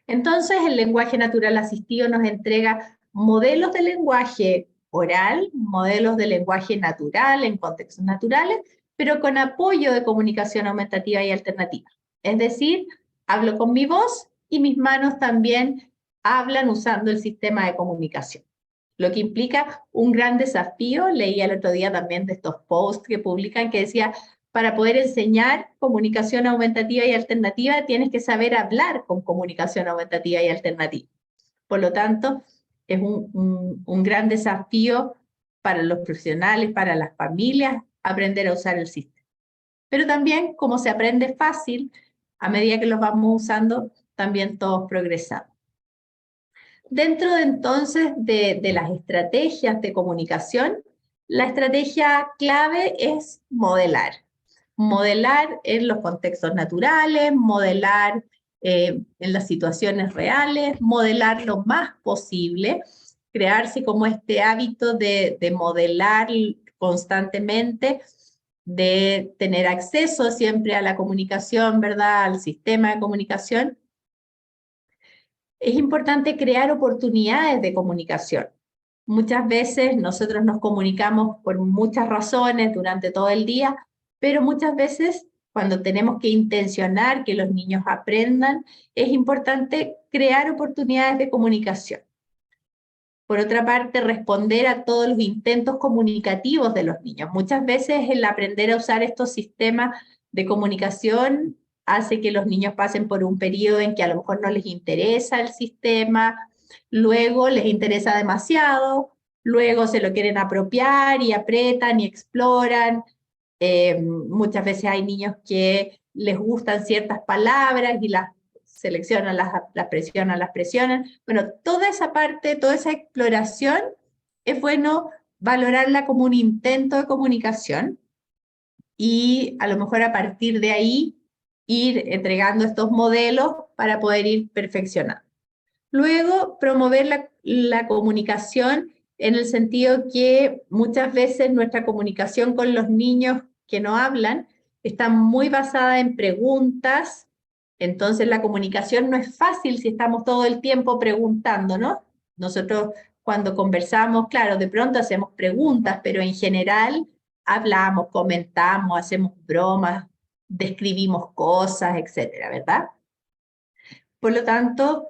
Entonces, el lenguaje natural asistido nos entrega modelos de lenguaje oral, modelos de lenguaje natural en contextos naturales, pero con apoyo de comunicación aumentativa y alternativa. Es decir, hablo con mi voz y mis manos también hablan usando el sistema de comunicación, lo que implica un gran desafío. Leí el otro día también de estos posts que publican que decía, para poder enseñar comunicación aumentativa y alternativa, tienes que saber hablar con comunicación aumentativa y alternativa. Por lo tanto, es un gran desafío para los profesionales, para las familias, aprender a usar el sistema. Pero también, como se aprende fácil, a medida que los vamos usando, también todos progresamos. Dentro entonces de las estrategias de comunicación, la estrategia clave es modelar. Modelar en los contextos naturales, modelar en las situaciones reales, modelar lo más posible, crearse como este hábito de modelar constantemente, de tener acceso siempre a la comunicación, ¿verdad? Al sistema de comunicación. Es importante crear oportunidades de comunicación. Muchas veces nosotros nos comunicamos por muchas razones durante todo el día, pero muchas veces cuando tenemos que intencionar que los niños aprendan, es importante crear oportunidades de comunicación. Por otra parte, responder a todos los intentos comunicativos de los niños. Muchas veces el aprender a usar estos sistemas de comunicación hace que los niños pasen por un periodo en que a lo mejor no les interesa el sistema, luego les interesa demasiado, luego se lo quieren apropiar y apretan y exploran. Muchas veces hay niños que les gustan ciertas palabras y las seleccionan, las presionan. Bueno, toda esa parte, toda esa exploración, es bueno valorarla como un intento de comunicación y a lo mejor a partir de ahí ir entregando estos modelos para poder ir perfeccionando. Luego, promover la comunicación en el sentido que muchas veces nuestra comunicación con los niños que no hablan está muy basada en preguntas. Entonces la comunicación no es fácil si estamos todo el tiempo preguntando, ¿no? Nosotros cuando conversamos, claro, de pronto hacemos preguntas, pero en general hablamos, comentamos, hacemos bromas, describimos cosas, etcétera, ¿verdad? Por lo tanto,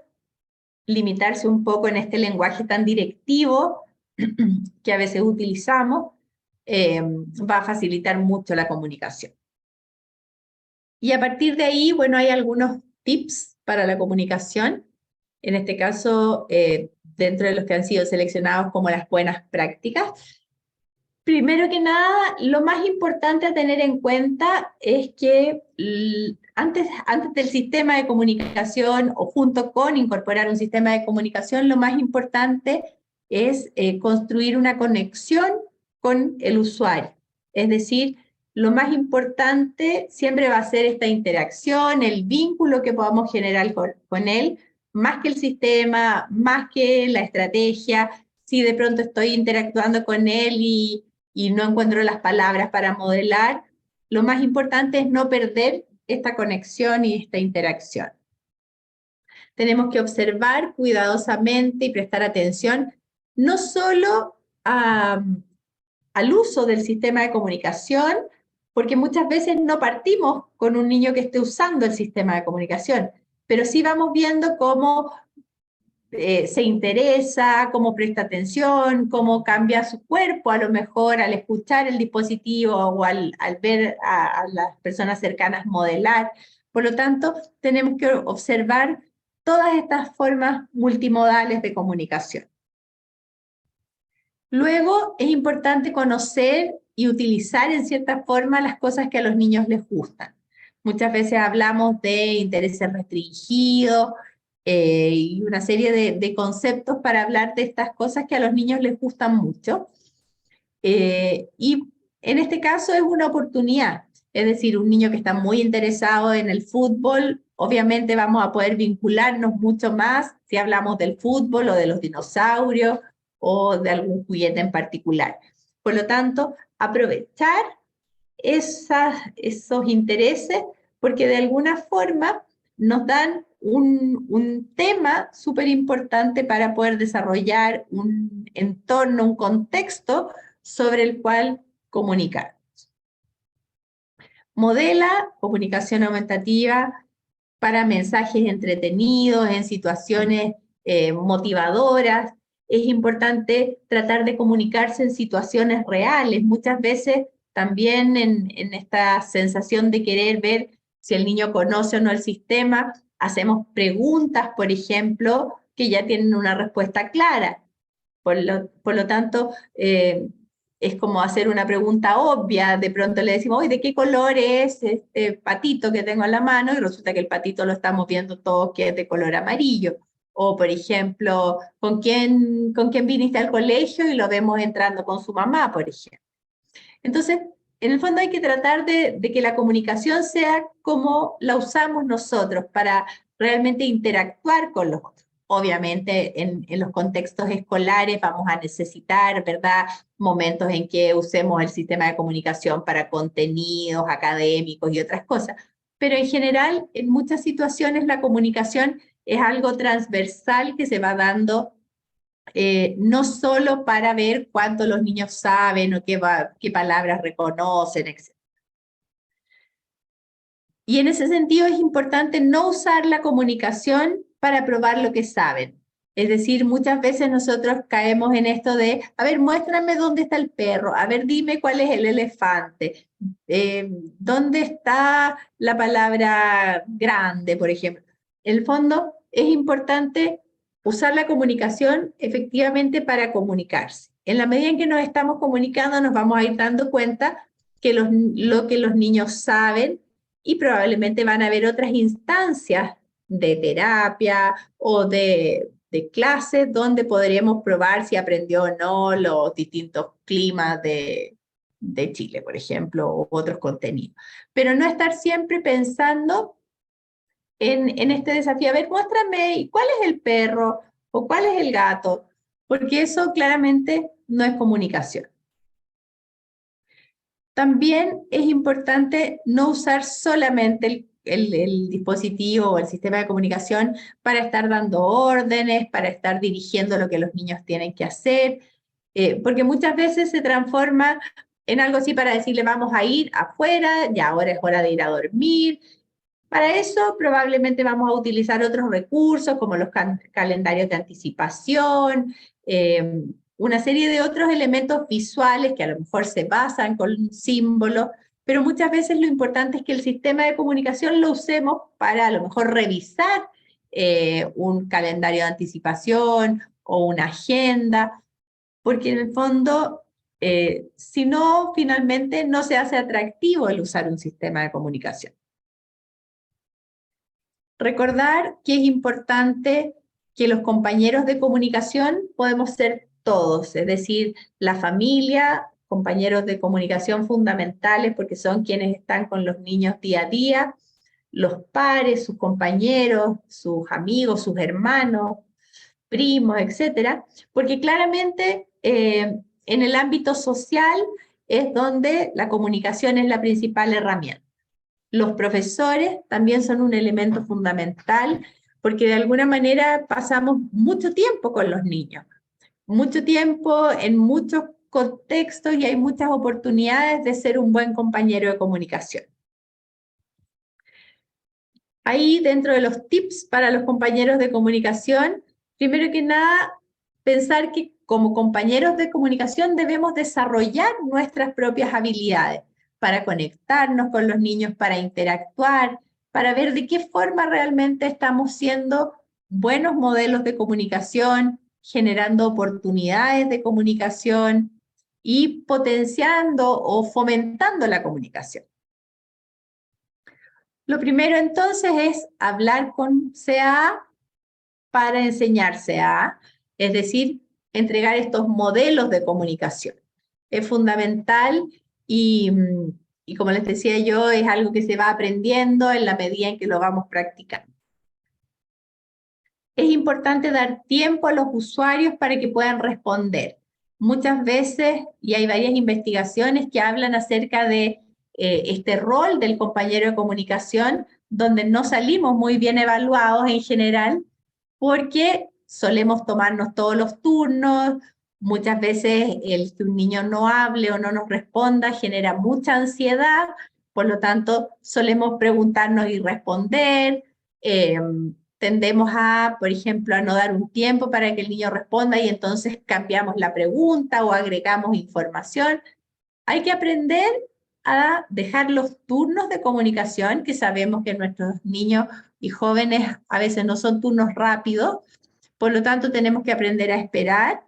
limitarse un poco en este lenguaje tan directivo que a veces utilizamos, va a facilitar mucho la comunicación. Y a partir de ahí, bueno, hay algunos tips para la comunicación, en este caso, dentro de los que han sido seleccionados como las buenas prácticas. Primero que nada, lo más importante a tener en cuenta es que antes del sistema de comunicación o junto con incorporar un sistema de comunicación, lo más importante es construir una conexión con el usuario. Es decir, lo más importante siempre va a ser esta interacción, el vínculo que podamos generar con él, más que el sistema, más que la estrategia. Si de pronto estoy interactuando con él y no encuentro las palabras para modelar, lo más importante es no perder esta conexión y esta interacción. Tenemos que observar cuidadosamente y prestar atención no solo al uso del sistema de comunicación, porque muchas veces no partimos con un niño que esté usando el sistema de comunicación, pero sí vamos viendo cómo se interesa, cómo presta atención, cómo cambia su cuerpo a lo mejor al escuchar el dispositivo o al ver a las personas cercanas modelar. Por lo tanto, tenemos que observar todas estas formas multimodales de comunicación. Luego, es importante conocer y utilizar en cierta forma las cosas que a los niños les gustan. Muchas veces hablamos de intereses restringidos y una serie de conceptos para hablar de estas cosas que a los niños les gustan mucho. Y en este caso es una oportunidad, es decir, un niño que está muy interesado en el fútbol, obviamente vamos a poder vincularnos mucho más si hablamos del fútbol o de los dinosaurios o de algún juguete en particular. Por lo tanto, aprovechar esos intereses porque de alguna forma nos dan un tema súper importante para poder desarrollar un entorno, un contexto sobre el cual comunicar. Modela comunicación aumentativa para mensajes entretenidos, en situaciones motivadoras. Es importante tratar de comunicarse en situaciones reales. Muchas veces también en esta sensación de querer ver si el niño conoce o no el sistema, hacemos preguntas, por ejemplo, que ya tienen una respuesta clara. Por lo tanto, es como hacer una pregunta obvia, de pronto le decimos, ¿de qué color es este patito que tengo en la mano? Y resulta que el patito lo estamos viendo todos que es de color amarillo. O, por ejemplo, ¿con quién viniste al colegio? Y lo vemos entrando con su mamá, por ejemplo. Entonces, en el fondo hay que tratar de que la comunicación sea como la usamos nosotros para realmente interactuar con los otros. Obviamente en los contextos escolares vamos a necesitar, ¿verdad?, momentos en que usemos el sistema de comunicación para contenidos académicos y otras cosas. Pero en general, en muchas situaciones la comunicación es algo transversal que se va dando no solo para ver cuánto los niños saben o qué palabras reconocen, etc. Y en ese sentido es importante no usar la comunicación para probar lo que saben. Es decir, muchas veces nosotros caemos en esto de, a ver, muéstrame dónde está el perro, a ver, dime cuál es el elefante, dónde está la palabra grande, por ejemplo. En el fondo, es importante usar la comunicación efectivamente para comunicarse. En la medida en que nos estamos comunicando, nos vamos a ir dando cuenta que lo que los niños saben y probablemente van a haber otras instancias de terapia o de clases donde podremos probar si aprendió o no los distintos climas de Chile, por ejemplo, u otros contenidos. Pero no estar siempre pensando en este desafío. A ver, muéstrame cuál es el perro o cuál es el gato, porque eso claramente no es comunicación. También es importante no usar solamente el dispositivo o el sistema de comunicación para estar dando órdenes, para estar dirigiendo lo que los niños tienen que hacer, porque muchas veces se transforma en algo así para decirle vamos a ir afuera, ya ahora es hora de ir a dormir. Para eso probablemente vamos a utilizar otros recursos como los calendarios de anticipación, una serie de otros elementos visuales que a lo mejor se basan con símbolos, pero muchas veces lo importante es que el sistema de comunicación lo usemos para a lo mejor revisar un calendario de anticipación o una agenda, porque en el fondo, si no, finalmente no se hace atractivo el usar un sistema de comunicación. Recordar que es importante que los compañeros de comunicación podemos ser todos, es decir, la familia compañeros de comunicación fundamentales porque son quienes están con los niños día a día, los pares, sus compañeros, sus amigos, sus hermanos, primos, etcétera, porque claramente en el ámbito social es donde la comunicación es la principal herramienta. Los profesores también son un elemento fundamental porque de alguna manera pasamos mucho tiempo con los niños, mucho tiempo en muchos contextos y hay muchas oportunidades de ser un buen compañero de comunicación. Ahí dentro de los tips para los compañeros de comunicación, primero que nada, pensar que como compañeros de comunicación debemos desarrollar nuestras propias habilidades para conectarnos con los niños, para interactuar, para ver de qué forma realmente estamos siendo buenos modelos de comunicación, generando oportunidades de comunicación y potenciando o fomentando la comunicación. Lo primero entonces es hablar con CAA para enseñar CAA, es decir, entregar estos modelos de comunicación. Es fundamental y como les decía yo, es algo que se va aprendiendo en la medida en que lo vamos practicando. Es importante dar tiempo a los usuarios para que puedan responder. Muchas veces, y hay varias investigaciones que hablan acerca de este rol del compañero de comunicación, donde no salimos muy bien evaluados en general, porque solemos tomarnos todos los turnos, muchas veces el que un niño no hable o no nos responda genera mucha ansiedad, por lo tanto solemos preguntarnos y responder, tendemos a, por ejemplo, a no dar un tiempo para que el niño responda y entonces cambiamos la pregunta o agregamos información. Hay que aprender a dejar los turnos de comunicación, que sabemos que nuestros niños y jóvenes a veces no son turnos rápidos, por lo tanto tenemos que aprender a esperar.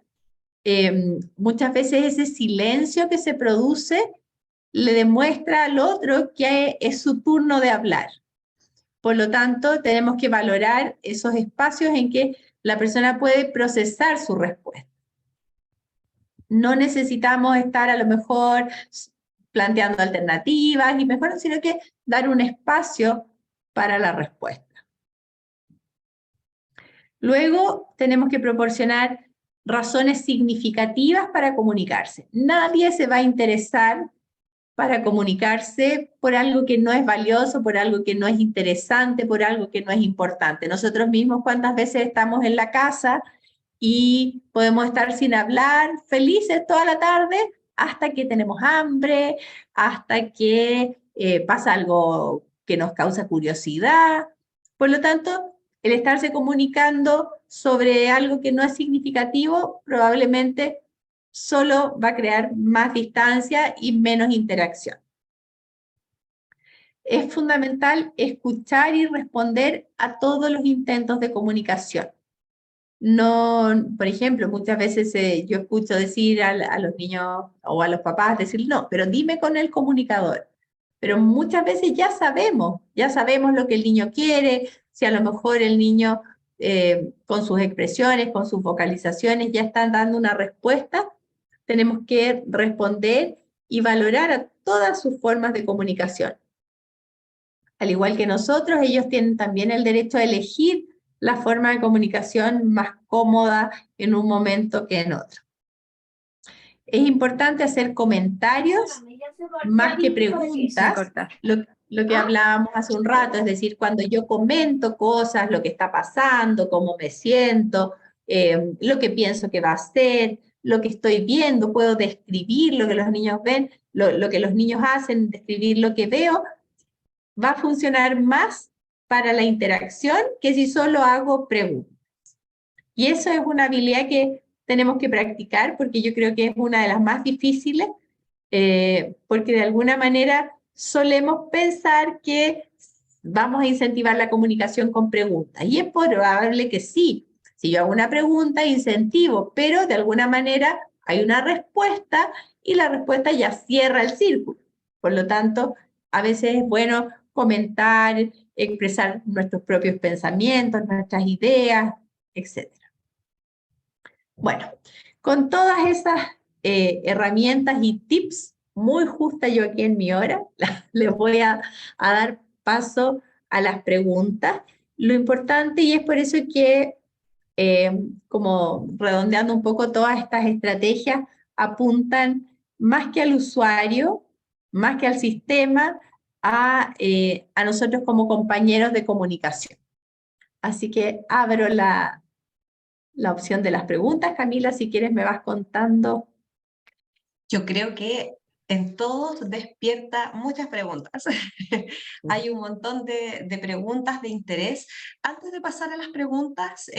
Muchas veces ese silencio que se produce le demuestra al otro que es su turno de hablar. Por lo tanto, tenemos que valorar esos espacios en que la persona puede procesar su respuesta. No necesitamos estar a lo mejor planteando alternativas y mejor, sino que dar un espacio para la respuesta. Luego tenemos que proporcionar razones significativas para comunicarse. Nadie se va a interesar para comunicarse por algo que no es valioso, por algo que no es interesante, por algo que no es importante. Nosotros mismos cuántas veces estamos en la casa y podemos estar sin hablar, felices toda la tarde, hasta que tenemos hambre, hasta que pasa algo que nos causa curiosidad. Por lo tanto, el estarse comunicando sobre algo que no es significativo probablemente solo va a crear más distancia y menos interacción. Es fundamental escuchar y responder a todos los intentos de comunicación. No, por ejemplo, muchas veces yo escucho decir a los niños o a los papás decir, no, pero dime con el comunicador. Pero muchas veces ya sabemos lo que el niño quiere, si a lo mejor el niño con sus expresiones, con sus vocalizaciones ya están dando una respuesta, tenemos que responder y valorar a todas sus formas de comunicación. Al igual que nosotros, ellos tienen también el derecho a elegir la forma de comunicación más cómoda en un momento que en otro. Es importante hacer comentarios más que preguntas, lo que hablábamos hace un rato, es decir, cuando yo comento cosas, lo que está pasando, cómo me siento, lo que pienso que va a ser, lo que estoy viendo, puedo describir lo que los niños ven, lo que los niños hacen, describir lo que veo, va a funcionar más para la interacción que si solo hago preguntas. Y eso es una habilidad que tenemos que practicar porque yo creo que es una de las más difíciles, porque de alguna manera solemos pensar que vamos a incentivar la comunicación con preguntas. Y es probable que sí. Si yo hago una pregunta, incentivo, pero de alguna manera hay una respuesta y la respuesta ya cierra el círculo. Por lo tanto, a veces es bueno comentar, expresar nuestros propios pensamientos, nuestras ideas, etc. Bueno, con todas esas herramientas y tips muy justas yo aquí en mi hora. Les voy a dar paso a las preguntas. Lo importante, y es por eso que, como redondeando un poco todas estas estrategias, apuntan más que al usuario, más que al sistema, a nosotros como compañeros de comunicación. Así que abro la opción de las preguntas. Camila, si quieres me vas contando.
Yo creo que en todos despierta muchas preguntas. Hay un montón de preguntas de interés. Antes de pasar a las preguntas,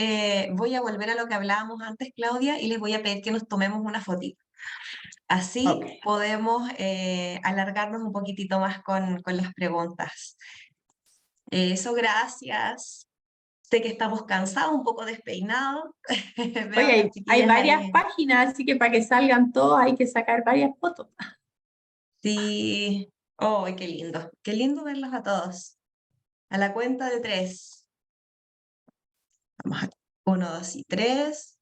voy a volver a lo que hablábamos antes, Claudia, y les voy a pedir que nos tomemos una fotito. Así
Ok.
podemos alargarnos un poquitito más con las preguntas. Eso, gracias. Sé que estamos cansados, un poco despeinados. Veo
Oye,
a las
hay
chiquillas
varias
ahí.
páginas, así que para que salgan todos hay que sacar varias fotos.
Sí. Oh, qué lindo. Qué lindo verlos a todos. A la cuenta de 3. Vamos a 1, 2 y 3.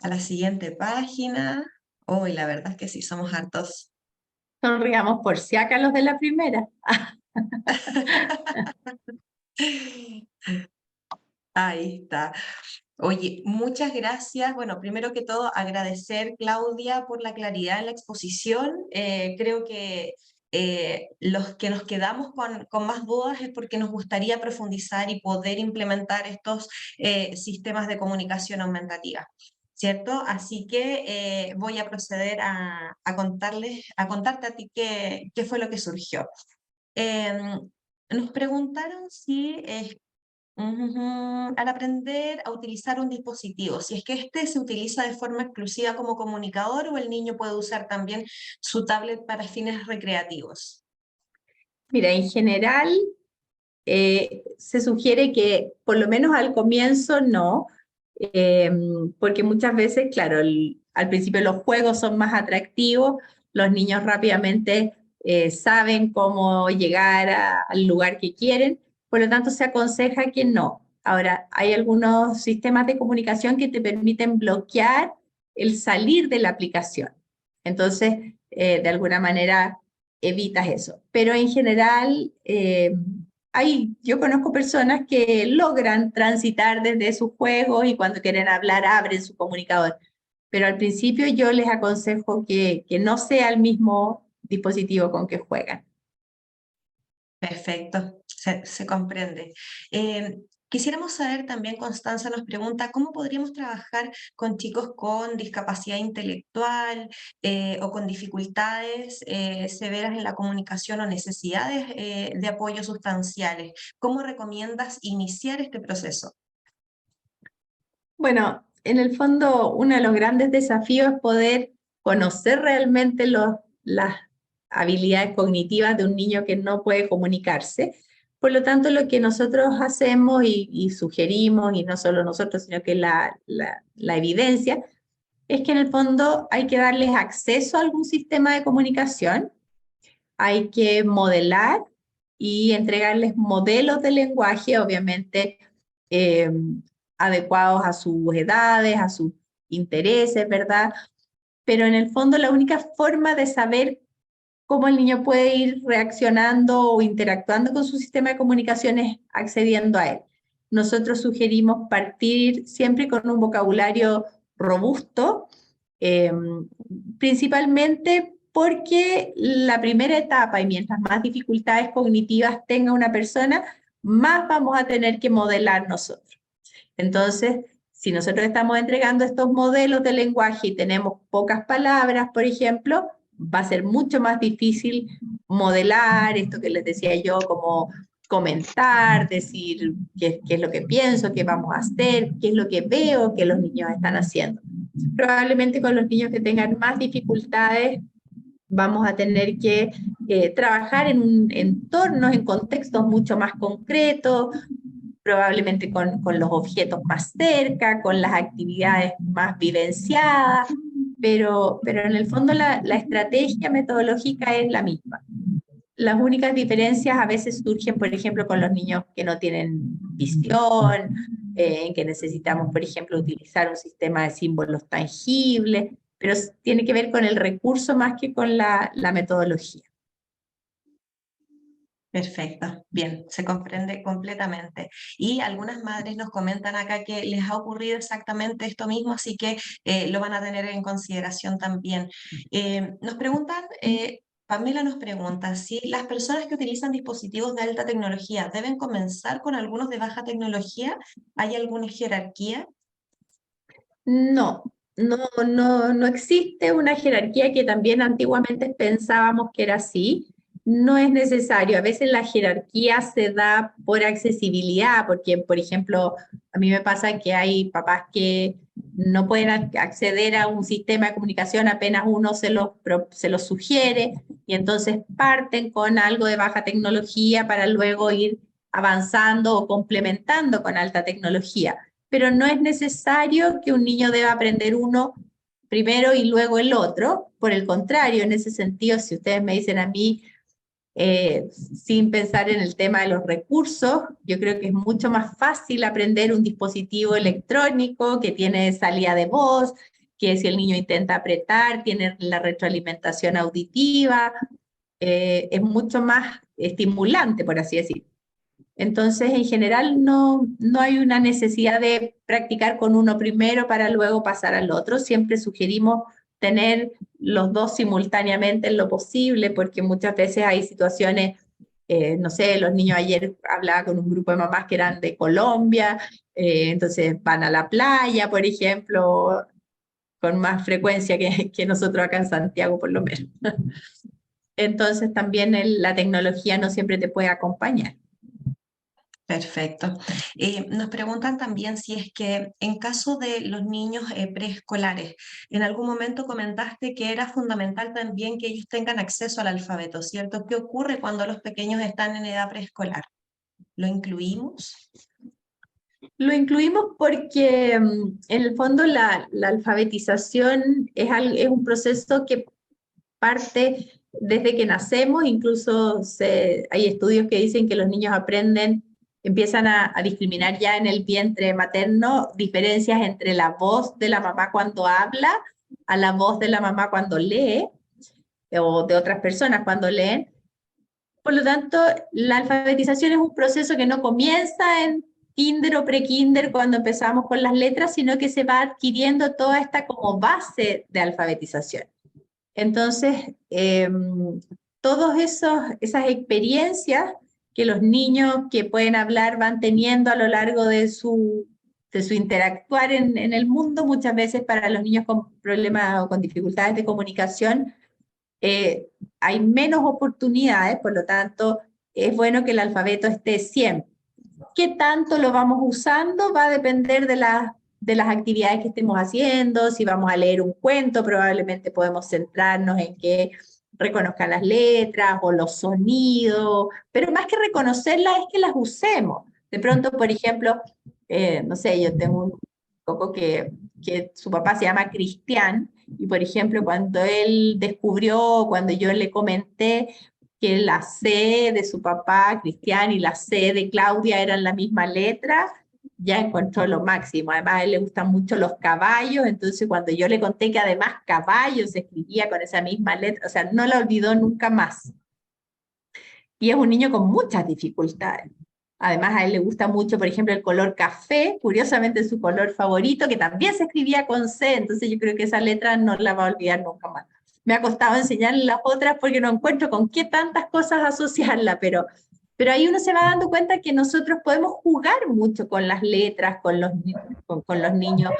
A la siguiente página. Oh, y la verdad es que sí, somos hartos.
Sonriamos por si acá los de la primera.
Ahí está. Oye, muchas gracias. Bueno, primero que todo, agradecer, Claudia, por la claridad en la exposición. Creo que los que nos quedamos con más dudas es porque nos gustaría profundizar y poder implementar estos sistemas de comunicación aumentativa, ¿cierto? Así que voy a proceder a contarte a ti qué fue lo que surgió. Nos preguntaron si al aprender a utilizar un dispositivo, si es que este se utiliza de forma exclusiva como comunicador o el niño puede usar también su tablet para fines recreativos.
Mira, en general se sugiere que por lo menos al comienzo no, eh, porque muchas veces, claro, al principio los juegos son más atractivos, los niños rápidamente saben cómo llegar al lugar que quieren, por lo tanto se aconseja que no. Ahora, hay algunos sistemas de comunicación que te permiten bloquear el salir de la aplicación. Entonces, de alguna manera evitas eso. Pero en general, yo conozco personas que logran transitar desde sus juegos y cuando quieren hablar abren su comunicador. Pero al principio yo les aconsejo que no sea el mismo dispositivo con que juegan.
Perfecto, se comprende. Quisiéramos saber también, Constanza nos pregunta, ¿cómo podríamos trabajar con chicos con discapacidad intelectual o con dificultades severas en la comunicación o necesidades de apoyo sustanciales? ¿Cómo recomiendas iniciar este proceso?
Bueno, en el fondo uno de los grandes desafíos es poder conocer realmente las habilidades cognitivas de un niño que no puede comunicarse. Por lo tanto, lo que nosotros hacemos y sugerimos, y no solo nosotros, sino que la evidencia, es que en el fondo hay que darles acceso a algún sistema de comunicación, hay que modelar y entregarles modelos de lenguaje, obviamente eh, adecuados a sus edades, a sus intereses, ¿verdad? Pero en el fondo la única forma de saber cómo el niño puede ir reaccionando o interactuando con su sistema de comunicación es accediendo a él. Nosotros sugerimos partir siempre con un vocabulario robusto, eh, principalmente porque la primera etapa, y mientras más dificultades cognitivas tenga una persona, más vamos a tener que modelar nosotros. Entonces, si nosotros estamos entregando estos modelos de lenguaje y tenemos pocas palabras, por ejemplo, va a ser mucho más difícil modelar esto que les decía yo, como comentar, decir qué es lo que pienso, qué vamos a hacer, qué es lo que veo que los niños están haciendo. Probablemente con los niños que tengan más dificultades vamos a tener que trabajar en entornos, en contextos mucho más concretos, probablemente con los objetos más cerca, con las actividades más vivenciadas, pero en el fondo la estrategia metodológica es la misma. Las únicas diferencias a veces surgen, por ejemplo, con los niños que no tienen visión, en que necesitamos, por ejemplo, utilizar un sistema de símbolos tangibles, pero tiene que ver con el recurso más que con la metodología.
Perfecto, bien, se comprende completamente. Y algunas madres nos comentan acá que les ha ocurrido exactamente esto mismo, así que lo van a tener en consideración también. Nos preguntan, Pamela nos pregunta, si las personas que utilizan dispositivos de alta tecnología deben comenzar con algunos de baja tecnología, ¿hay alguna jerarquía?
No, no existe una jerarquía que también antiguamente pensábamos que era así. No es necesario. A veces la jerarquía se da por accesibilidad, porque, por ejemplo, a mí me pasa que hay papás que no pueden acceder a un sistema de comunicación apenas uno se los sugiere, y entonces parten con algo de baja tecnología para luego ir avanzando o complementando con alta tecnología, pero no es necesario que un niño deba aprender uno primero y luego el otro. Por el contrario, en ese sentido, si ustedes me dicen a mí, sin pensar en el tema de los recursos, yo creo que es mucho más fácil aprender un dispositivo electrónico que tiene salida de voz, que si el niño intenta apretar, tiene la retroalimentación auditiva, es mucho más estimulante, por así decirlo. Entonces, en general, no hay una necesidad de practicar con uno primero para luego pasar al otro. Siempre sugerimos tener los dos simultáneamente en lo posible, porque muchas veces hay situaciones, no sé, los niños ayer hablaba con un grupo de mamás que eran de Colombia, entonces van a la playa, por ejemplo, con más frecuencia que nosotros acá en Santiago, por lo menos. Entonces, también la tecnología no siempre te puede acompañar.
Perfecto. Nos preguntan también si es que en caso de los niños preescolares, en algún momento comentaste que era fundamental también que ellos tengan acceso al alfabeto, ¿cierto? ¿Qué ocurre cuando los pequeños están en edad preescolar? ¿Lo incluimos?
Lo incluimos porque en el fondo la alfabetización es un proceso que parte desde que nacemos, incluso hay estudios que dicen que los niños empiezan a discriminar ya en el vientre materno diferencias entre la voz de la mamá cuando habla a la voz de la mamá cuando lee, o de otras personas cuando leen. Por lo tanto, la alfabetización es un proceso que no comienza en kinder o pre-kinder cuando empezamos con las letras, sino que se va adquiriendo toda esta como base de alfabetización. Entonces, todas esas experiencias que los niños que pueden hablar van teniendo a lo largo de su interactuar en el mundo, muchas veces para los niños con problemas o con dificultades de comunicación, hay menos oportunidades, por lo tanto, es bueno que el alfabeto esté siempre. ¿Qué tanto lo vamos usando? Va a depender de las actividades que estemos haciendo. Si vamos a leer un cuento, probablemente podemos centrarnos en que reconozcan las letras o los sonidos, pero más que reconocerlas es que las usemos. De pronto, por ejemplo, no sé, yo tengo un poco que su papá se llama Cristian, y por ejemplo, cuando él descubrió, cuando yo le comenté que la C de su papá, Cristian, y la C de Claudia eran la misma letra, ya encontró lo máximo. Además, a él le gustan mucho los caballos, entonces cuando yo le conté que además caballos se escribía con esa misma letra, o sea, no la olvidó nunca más. Y es un niño con muchas dificultades. Además, a él le gusta mucho, por ejemplo, el color café, curiosamente su color favorito, que también se escribía con C, entonces yo creo que esa letra no la va a olvidar nunca más. Me ha costado enseñarle las otras porque no encuentro con qué tantas cosas asociarla, pero ahí uno se va dando cuenta que nosotros podemos jugar mucho con las letras, con los niños,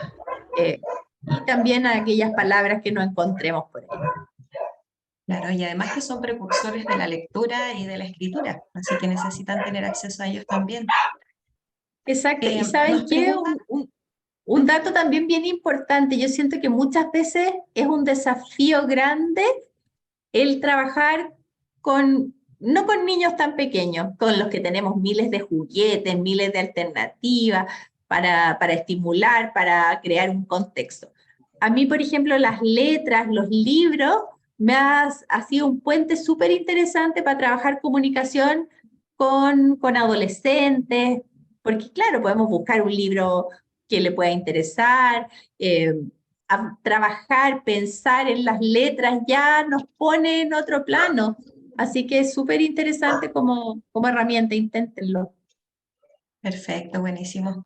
y también a aquellas palabras que no encontremos por ahí.
Claro, y además que son precursores de la lectura y de la escritura, así que necesitan tener acceso a ellos también.
Exacto, y
Nos
¿saben qué?
preguntan,
Un dato también bien importante, yo siento que muchas veces es un desafío grande el trabajar no con niños tan pequeños, con los que tenemos miles de juguetes, miles de alternativas para estimular, para crear un contexto. A mí, por ejemplo, las letras, los libros, ha sido un puente súper interesante para trabajar comunicación con adolescentes, porque claro, podemos buscar un libro que le pueda interesar, a trabajar, pensar en las letras, ya nos pone en otro plano. Así que es súper interesante como herramienta, inténtenlo.
Perfecto, buenísimo.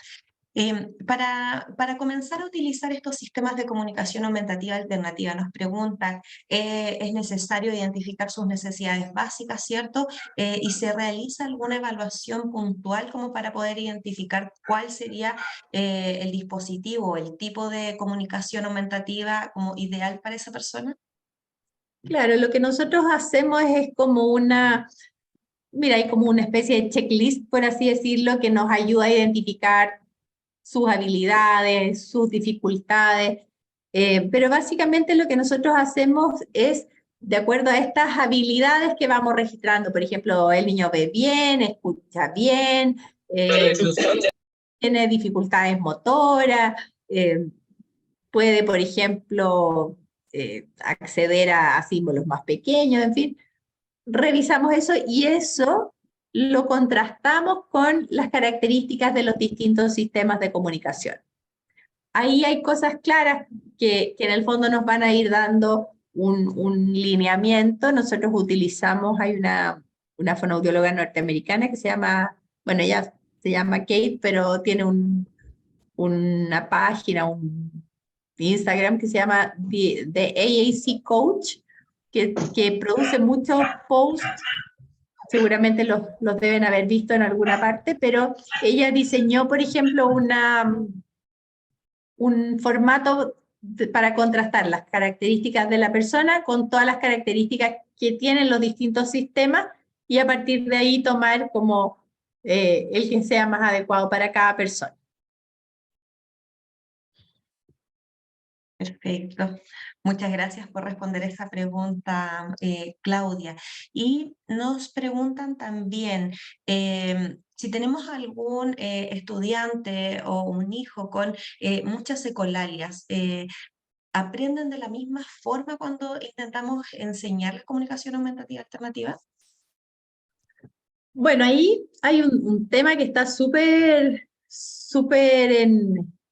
Para comenzar a utilizar estos sistemas de comunicación aumentativa alternativa, nos preguntan, ¿es necesario identificar sus necesidades básicas, cierto? ¿Y se realiza alguna evaluación puntual como para poder identificar cuál sería el dispositivo o el tipo de comunicación aumentativa como ideal para esa persona?
Claro, lo que nosotros hacemos es como mira, hay como una especie de checklist, por así decirlo, que nos ayuda a identificar sus habilidades, sus dificultades, pero básicamente lo que nosotros hacemos es, de acuerdo a estas habilidades que vamos registrando, por ejemplo, el niño ve bien, escucha bien, tiene dificultades motoras, puede, por ejemplo, acceder a símbolos más pequeños, en fin, revisamos eso y eso lo contrastamos con las características de los distintos sistemas de comunicación. Ahí hay cosas claras que en el fondo nos van a ir dando un lineamiento. Nosotros utilizamos, hay una fonoaudióloga norteamericana que se llama, bueno, ella se llama Kate, pero tiene una página, un Instagram que se llama The AAC Coach, que produce muchos posts, seguramente los deben haber visto en alguna parte, pero ella diseñó, por ejemplo, un formato para contrastar las características de la persona con todas las características que tienen los distintos sistemas y a partir de ahí tomar como el que sea más adecuado para cada persona.
Perfecto. Muchas gracias por responder esa pregunta, Claudia. Y nos preguntan también si tenemos algún estudiante o un hijo con muchas ecolalias, ¿aprenden de la misma forma cuando intentamos enseñarles comunicación aumentativa alternativa?
Bueno, ahí hay un tema que está súper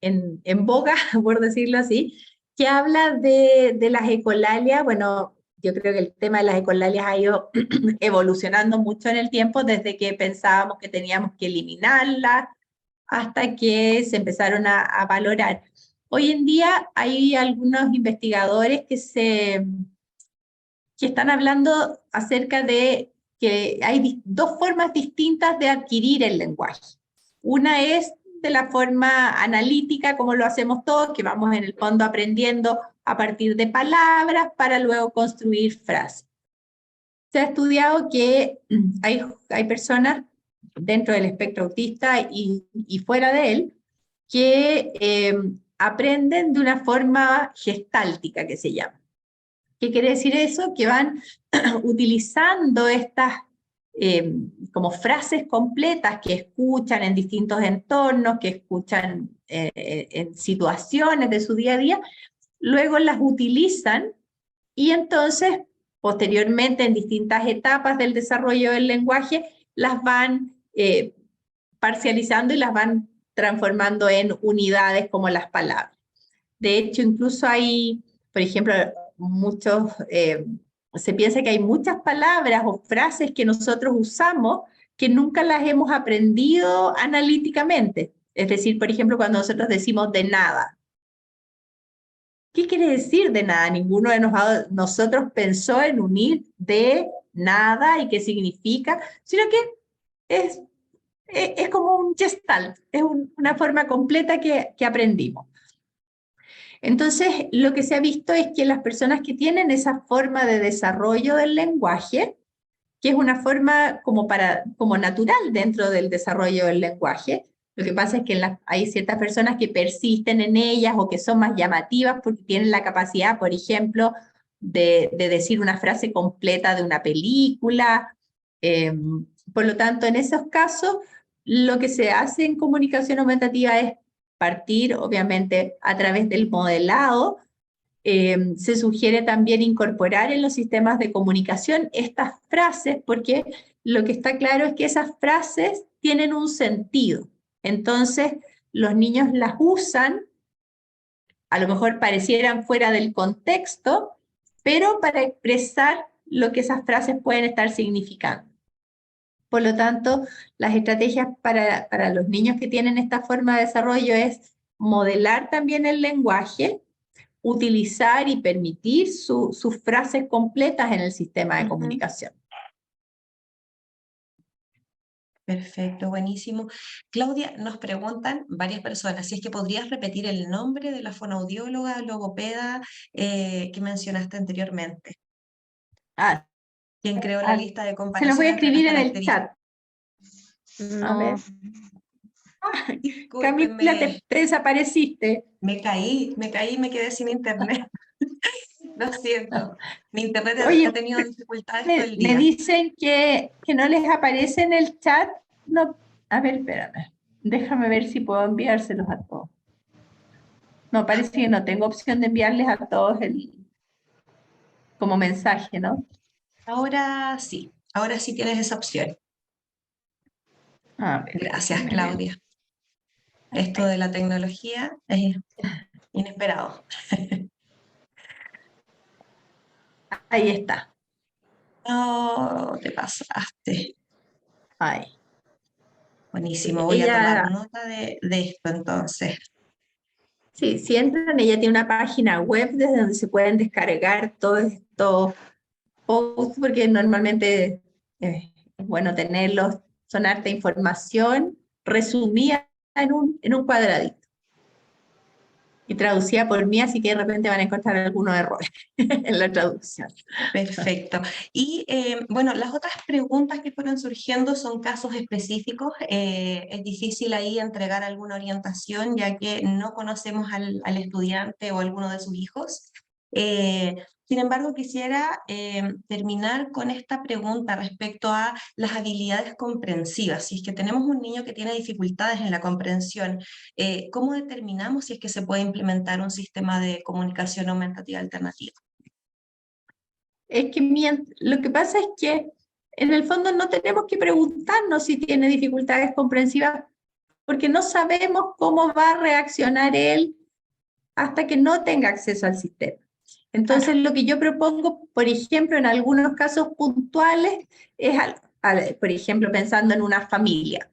en boga, por decirlo así, que habla de las ecolalias. Bueno, yo creo que el tema de las ecolalias ha ido evolucionando mucho en el tiempo, desde que pensábamos que teníamos que eliminarlas hasta que se empezaron a valorar. Hoy en día hay algunos investigadores que están hablando acerca de que hay dos formas distintas de adquirir el lenguaje. Una es de la forma analítica, como lo hacemos todos, que vamos en el fondo aprendiendo a partir de palabras para luego construir frases. Se ha estudiado que hay personas dentro del espectro autista y fuera de él que aprenden de una forma gestáltica, que se llama. ¿Qué quiere decir eso? Que van utilizando estas como frases completas que escuchan en distintos entornos, que escuchan en situaciones de su día a día, luego las utilizan y entonces posteriormente en distintas etapas del desarrollo del lenguaje las van parcializando y las van transformando en unidades como las palabras. De hecho, incluso hay, por ejemplo, se piensa que hay muchas palabras o frases que nosotros usamos que nunca las hemos aprendido analíticamente. Es decir, por ejemplo, cuando nosotros decimos de nada. ¿Qué quiere decir de nada? Ninguno de nosotros pensó en unir de nada y qué significa, sino que es como un gestalt, es una forma completa que aprendimos. Entonces, lo que se ha visto es que las personas que tienen esa forma de desarrollo del lenguaje, que es una forma como natural dentro del desarrollo del lenguaje, lo que pasa es que hay ciertas personas que persisten en ellas o que son más llamativas porque tienen la capacidad, por ejemplo, de decir una frase completa de una película. Por lo tanto, en esos casos, lo que se hace en comunicación aumentativa es partir, obviamente, a través del modelado. Se sugiere también incorporar en los sistemas de comunicación estas frases, porque lo que está claro es que esas frases tienen un sentido. Entonces, los niños las usan a lo mejor parecieran fuera del contexto, pero para expresar lo que esas frases pueden estar significando. Por lo tanto, las estrategias para los niños que tienen esta forma de desarrollo es modelar también el lenguaje, utilizar y permitir sus frases completas en el sistema de comunicación.
Perfecto, buenísimo. Claudia, nos preguntan varias personas si es que podrías repetir el nombre de la fonoaudióloga, logopeda que mencionaste anteriormente.
Ah,
¿Quién creó la lista de
se los voy
comparación
a
entre las
escribir en el
características?
chat. A ver. Camila,
Discúlpenme,
te desapareciste.
me caí, me quedé sin internet. Lo siento, mi internet ha
Oye,
tenido dificultades todo el
me
día.
dicen que no les aparece en el chat. No, a ver, espérame. Déjame ver si puedo enviárselos a todos. No, parece que no tengo opción de enviarles a todos como mensaje, ¿no?
Ahora sí tienes esa opción.
A ver,
Gracias,
déjenme ver.
Claudia. Esto de la tecnología es inesperado.
Ahí está.
No, te pasaste.
Ahí.
Buenísimo, voy a tomar
Ella,
nota de esto entonces.
sí, si entran, ella tiene una página web desde donde se pueden descargar todos estos posts, porque normalmente es bueno tenerlos, son harta información resumida en un cuadradito y traducida por mí, así que de repente van a encontrar algunos errores en la traducción.
Perfecto. Y bueno, las otras preguntas que fueron surgiendo son casos específicos. Es difícil ahí entregar alguna orientación ya que no conocemos al estudiante o alguno de sus hijos. Sin embargo, quisiera terminar con esta pregunta respecto a las habilidades comprensivas. Si es que tenemos un niño que tiene dificultades en la comprensión, ¿cómo determinamos si es que se puede implementar un sistema de comunicación aumentativa alternativa?
Es que lo que pasa es que en el fondo no tenemos que preguntarnos si tiene dificultades comprensivas, porque no sabemos cómo va a reaccionar él hasta que no tenga acceso al sistema. Entonces, lo que yo propongo, por ejemplo, en algunos casos puntuales, es, por ejemplo, pensando en una familia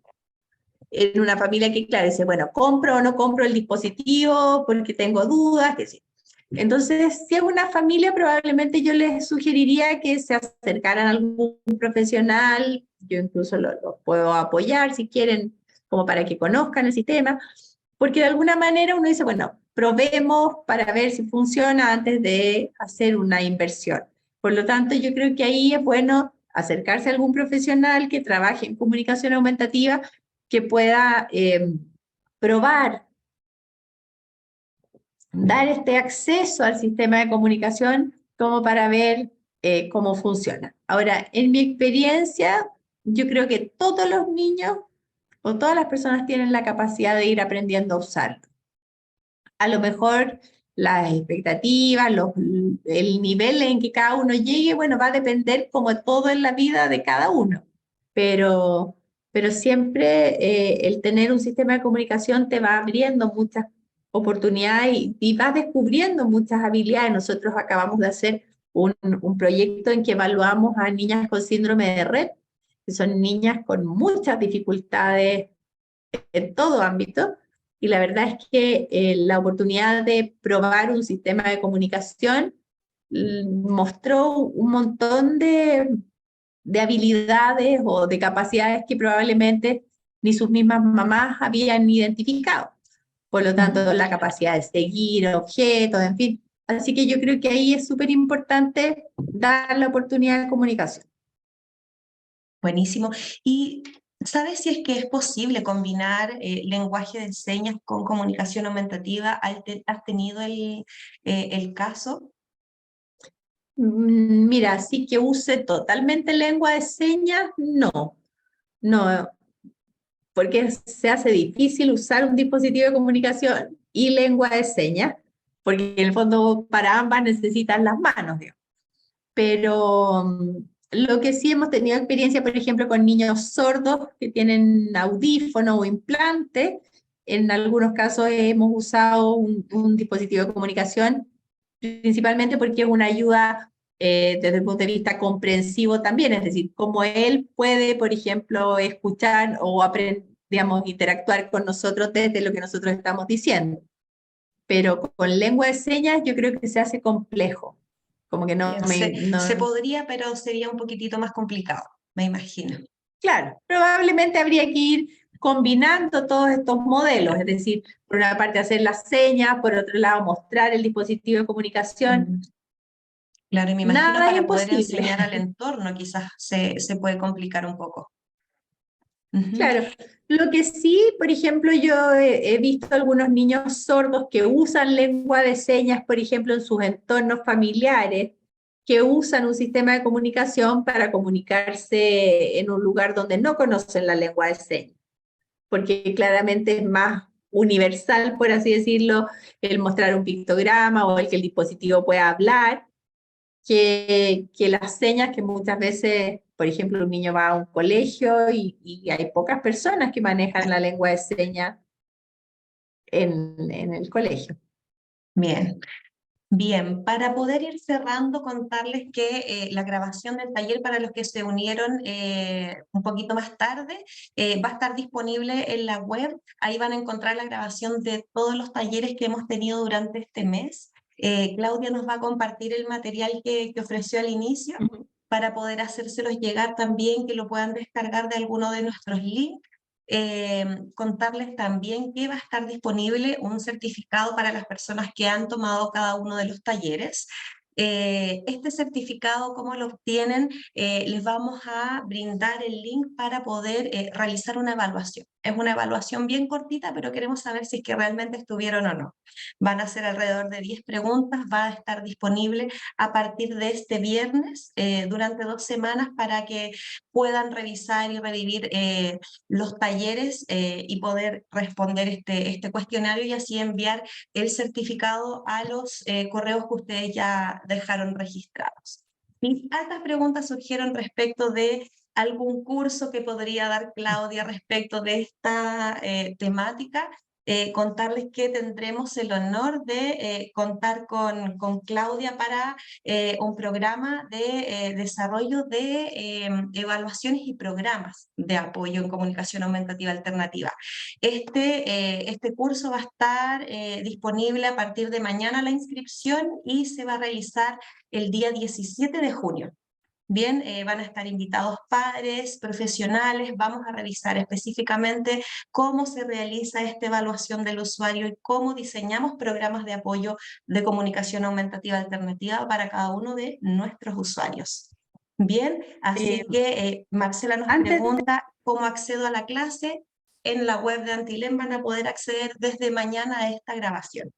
que, claro, dice, bueno, compro o no compro el dispositivo porque tengo dudas, que sí. Entonces, si es una familia, probablemente yo les sugeriría que se acercaran a algún profesional, yo incluso los puedo apoyar si quieren, como para que conozcan el sistema, porque de alguna manera uno dice, bueno, probemos para ver si funciona antes de hacer una inversión. Por lo tanto, yo creo que ahí es bueno acercarse a algún profesional que trabaje en comunicación aumentativa, que pueda probar, dar este acceso al sistema de comunicación como para ver cómo funciona. Ahora, en mi experiencia, yo creo que todos los niños o todas las personas tienen la capacidad de ir aprendiendo a usarlo. A lo mejor las expectativas, el nivel en que cada uno llegue, bueno, va a depender como todo en la vida de cada uno, pero, pero siempre el tener un sistema de comunicación te va abriendo muchas oportunidades y vas descubriendo muchas habilidades. Nosotros acabamos de hacer un proyecto en que evaluamos a niñas con síndrome de Rett, que son niñas con muchas dificultades en todo ámbito, y la verdad es que la oportunidad de probar un sistema de comunicación mostró un montón de habilidades o de capacidades que probablemente ni sus mismas mamás habían identificado. Por lo tanto, la capacidad de seguir objetos, en fin. Así que yo creo que ahí es súper importante dar la oportunidad de comunicación.
Buenísimo. ¿Y sabes si es que es posible combinar lenguaje de señas con comunicación aumentativa? ¿Has tenido el caso?
Mira, sí que use totalmente lengua de señas, no, no, porque se hace difícil usar un dispositivo de comunicación y lengua de señas, porque en el fondo para ambas necesitan las manos, digamos. Pero lo que sí hemos tenido experiencia, por ejemplo, con niños sordos que tienen audífono o implante, en algunos casos hemos usado un dispositivo de comunicación, principalmente porque es una ayuda desde el punto de vista comprensivo también, es decir, cómo él puede, por ejemplo, escuchar o aprender, digamos, interactuar con nosotros desde lo que nosotros estamos diciendo. Pero con lengua de señas yo creo que se hace complejo, como que no
Bien,
me...
se
No,
podría, pero sería un poquitito más complicado, me imagino.
claro, probablemente habría que ir combinando todos estos modelos, es decir, por una parte hacer las señas, por otro lado mostrar el dispositivo de comunicación.
Mm. Claro, y me imagino
Nada es
para poder
imposible.
enseñar al entorno quizás se puede complicar un poco. Ujú.
Claro, lo que sí, por ejemplo, yo he visto algunos niños sordos que usan lengua de señas, por ejemplo, en sus entornos familiares, que usan un sistema de comunicación para comunicarse en un lugar donde no conocen la lengua de señas, porque claramente es más universal, por así decirlo, el mostrar un pictograma o el que el dispositivo pueda hablar, que las señas que muchas veces, por ejemplo, un niño va a un colegio y hay pocas personas que manejan la lengua de señas en el colegio.
Bien. Bien, para poder ir cerrando, contarles que la grabación del taller para los que se unieron un poquito más tarde va a estar disponible en la web. Ahí van a encontrar la grabación de todos los talleres que hemos tenido durante este mes. Claudia nos va a compartir el material que ofreció al inicio
Ujú.
para poder hacérselos llegar también, que lo puedan descargar de alguno de nuestros links. Contarles también que va a estar disponible un certificado para las personas que han tomado cada uno de los talleres. Este certificado, ¿cómo lo obtienen? Les vamos a brindar el link para poder realizar una evaluación. Es una evaluación bien cortita, pero queremos saber si es que realmente estuvieron o no. Van a ser alrededor de 10 preguntas, va a estar disponible a partir de este viernes durante 2 semanas para que puedan revisar y revivir los talleres y poder responder este cuestionario y así enviar el certificado a los correos que ustedes ya dejaron registrados. Y altas preguntas surgieron respecto de algún curso que podría dar Claudia respecto de esta temática. Contarles que tendremos el honor de contar con Claudia para un programa de desarrollo de evaluaciones y programas de apoyo en comunicación aumentativa alternativa. Este curso va a estar disponible a partir de mañana la inscripción y se va a realizar el día 17 de junio. Bien, van a estar invitados padres, profesionales, vamos a revisar específicamente cómo se realiza esta evaluación del usuario y cómo diseñamos programas de apoyo de comunicación aumentativa alternativa para cada uno de nuestros usuarios. Bien,
Eh,
así que Marcela nos
Antes de...
pregunta cómo accedo a la clase. En la web de Antilem van a poder acceder desde mañana a esta grabación.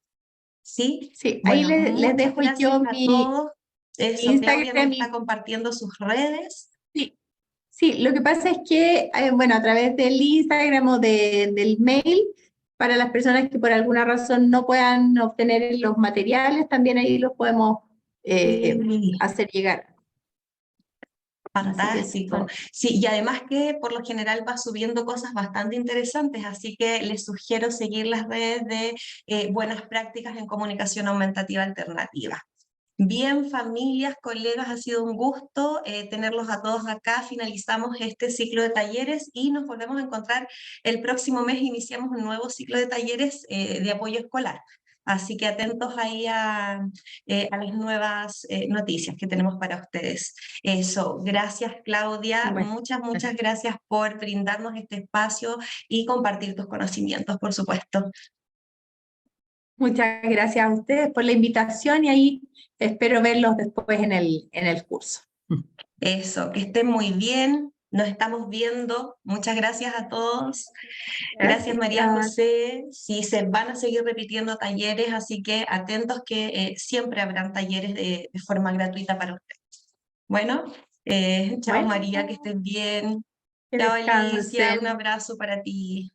¿Sí?
Sí, ahí
Bueno,
les
muchas
dejo
gracias
yo
a
mi
todos. Eso, Claudia nos
Instagram.
está compartiendo sus redes.
Sí, sí, lo que pasa es que, bueno, a través del Instagram o del mail, para las personas que por alguna razón no puedan obtener los materiales, también ahí los podemos
Sí,
hacer llegar. Así que
fantástico. Sí, y además que por lo general va subiendo cosas bastante interesantes, así que les sugiero seguir las redes de buenas prácticas en comunicación aumentativa alternativa. Bien, familias, colegas, ha sido un gusto tenerlos a todos acá. Finalizamos este ciclo de talleres y nos volvemos a encontrar el próximo mes. Iniciamos un nuevo ciclo de talleres de apoyo escolar. Así que atentos ahí a las nuevas noticias que tenemos para ustedes. Eso, gracias Claudia,
bueno,
muchas gracias por brindarnos este espacio y compartir tus conocimientos, por supuesto.
muchas gracias a ustedes por la invitación y ahí espero verlos después en el curso.
Eso, que estén muy bien. Nos estamos viendo. Muchas gracias a todos. Gracias, María
Gracias.
José. Sí, se van a seguir repitiendo talleres, así que atentos que siempre habrán talleres de forma gratuita para ustedes. Bueno, chao
Bueno,
María, que estén bien.
que
Chao Alicia, un
descansen.
abrazo para ti.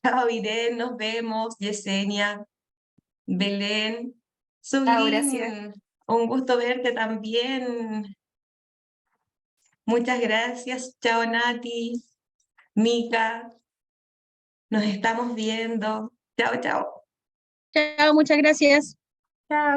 Chao Irene, nos vemos. Yesenia, Belén,
Chao, gracias.
Sublin, un gusto verte también. Muchas gracias. Chao Nati, Mica. Nos estamos viendo. Chao, chao.
Chao, muchas gracias.
Chao.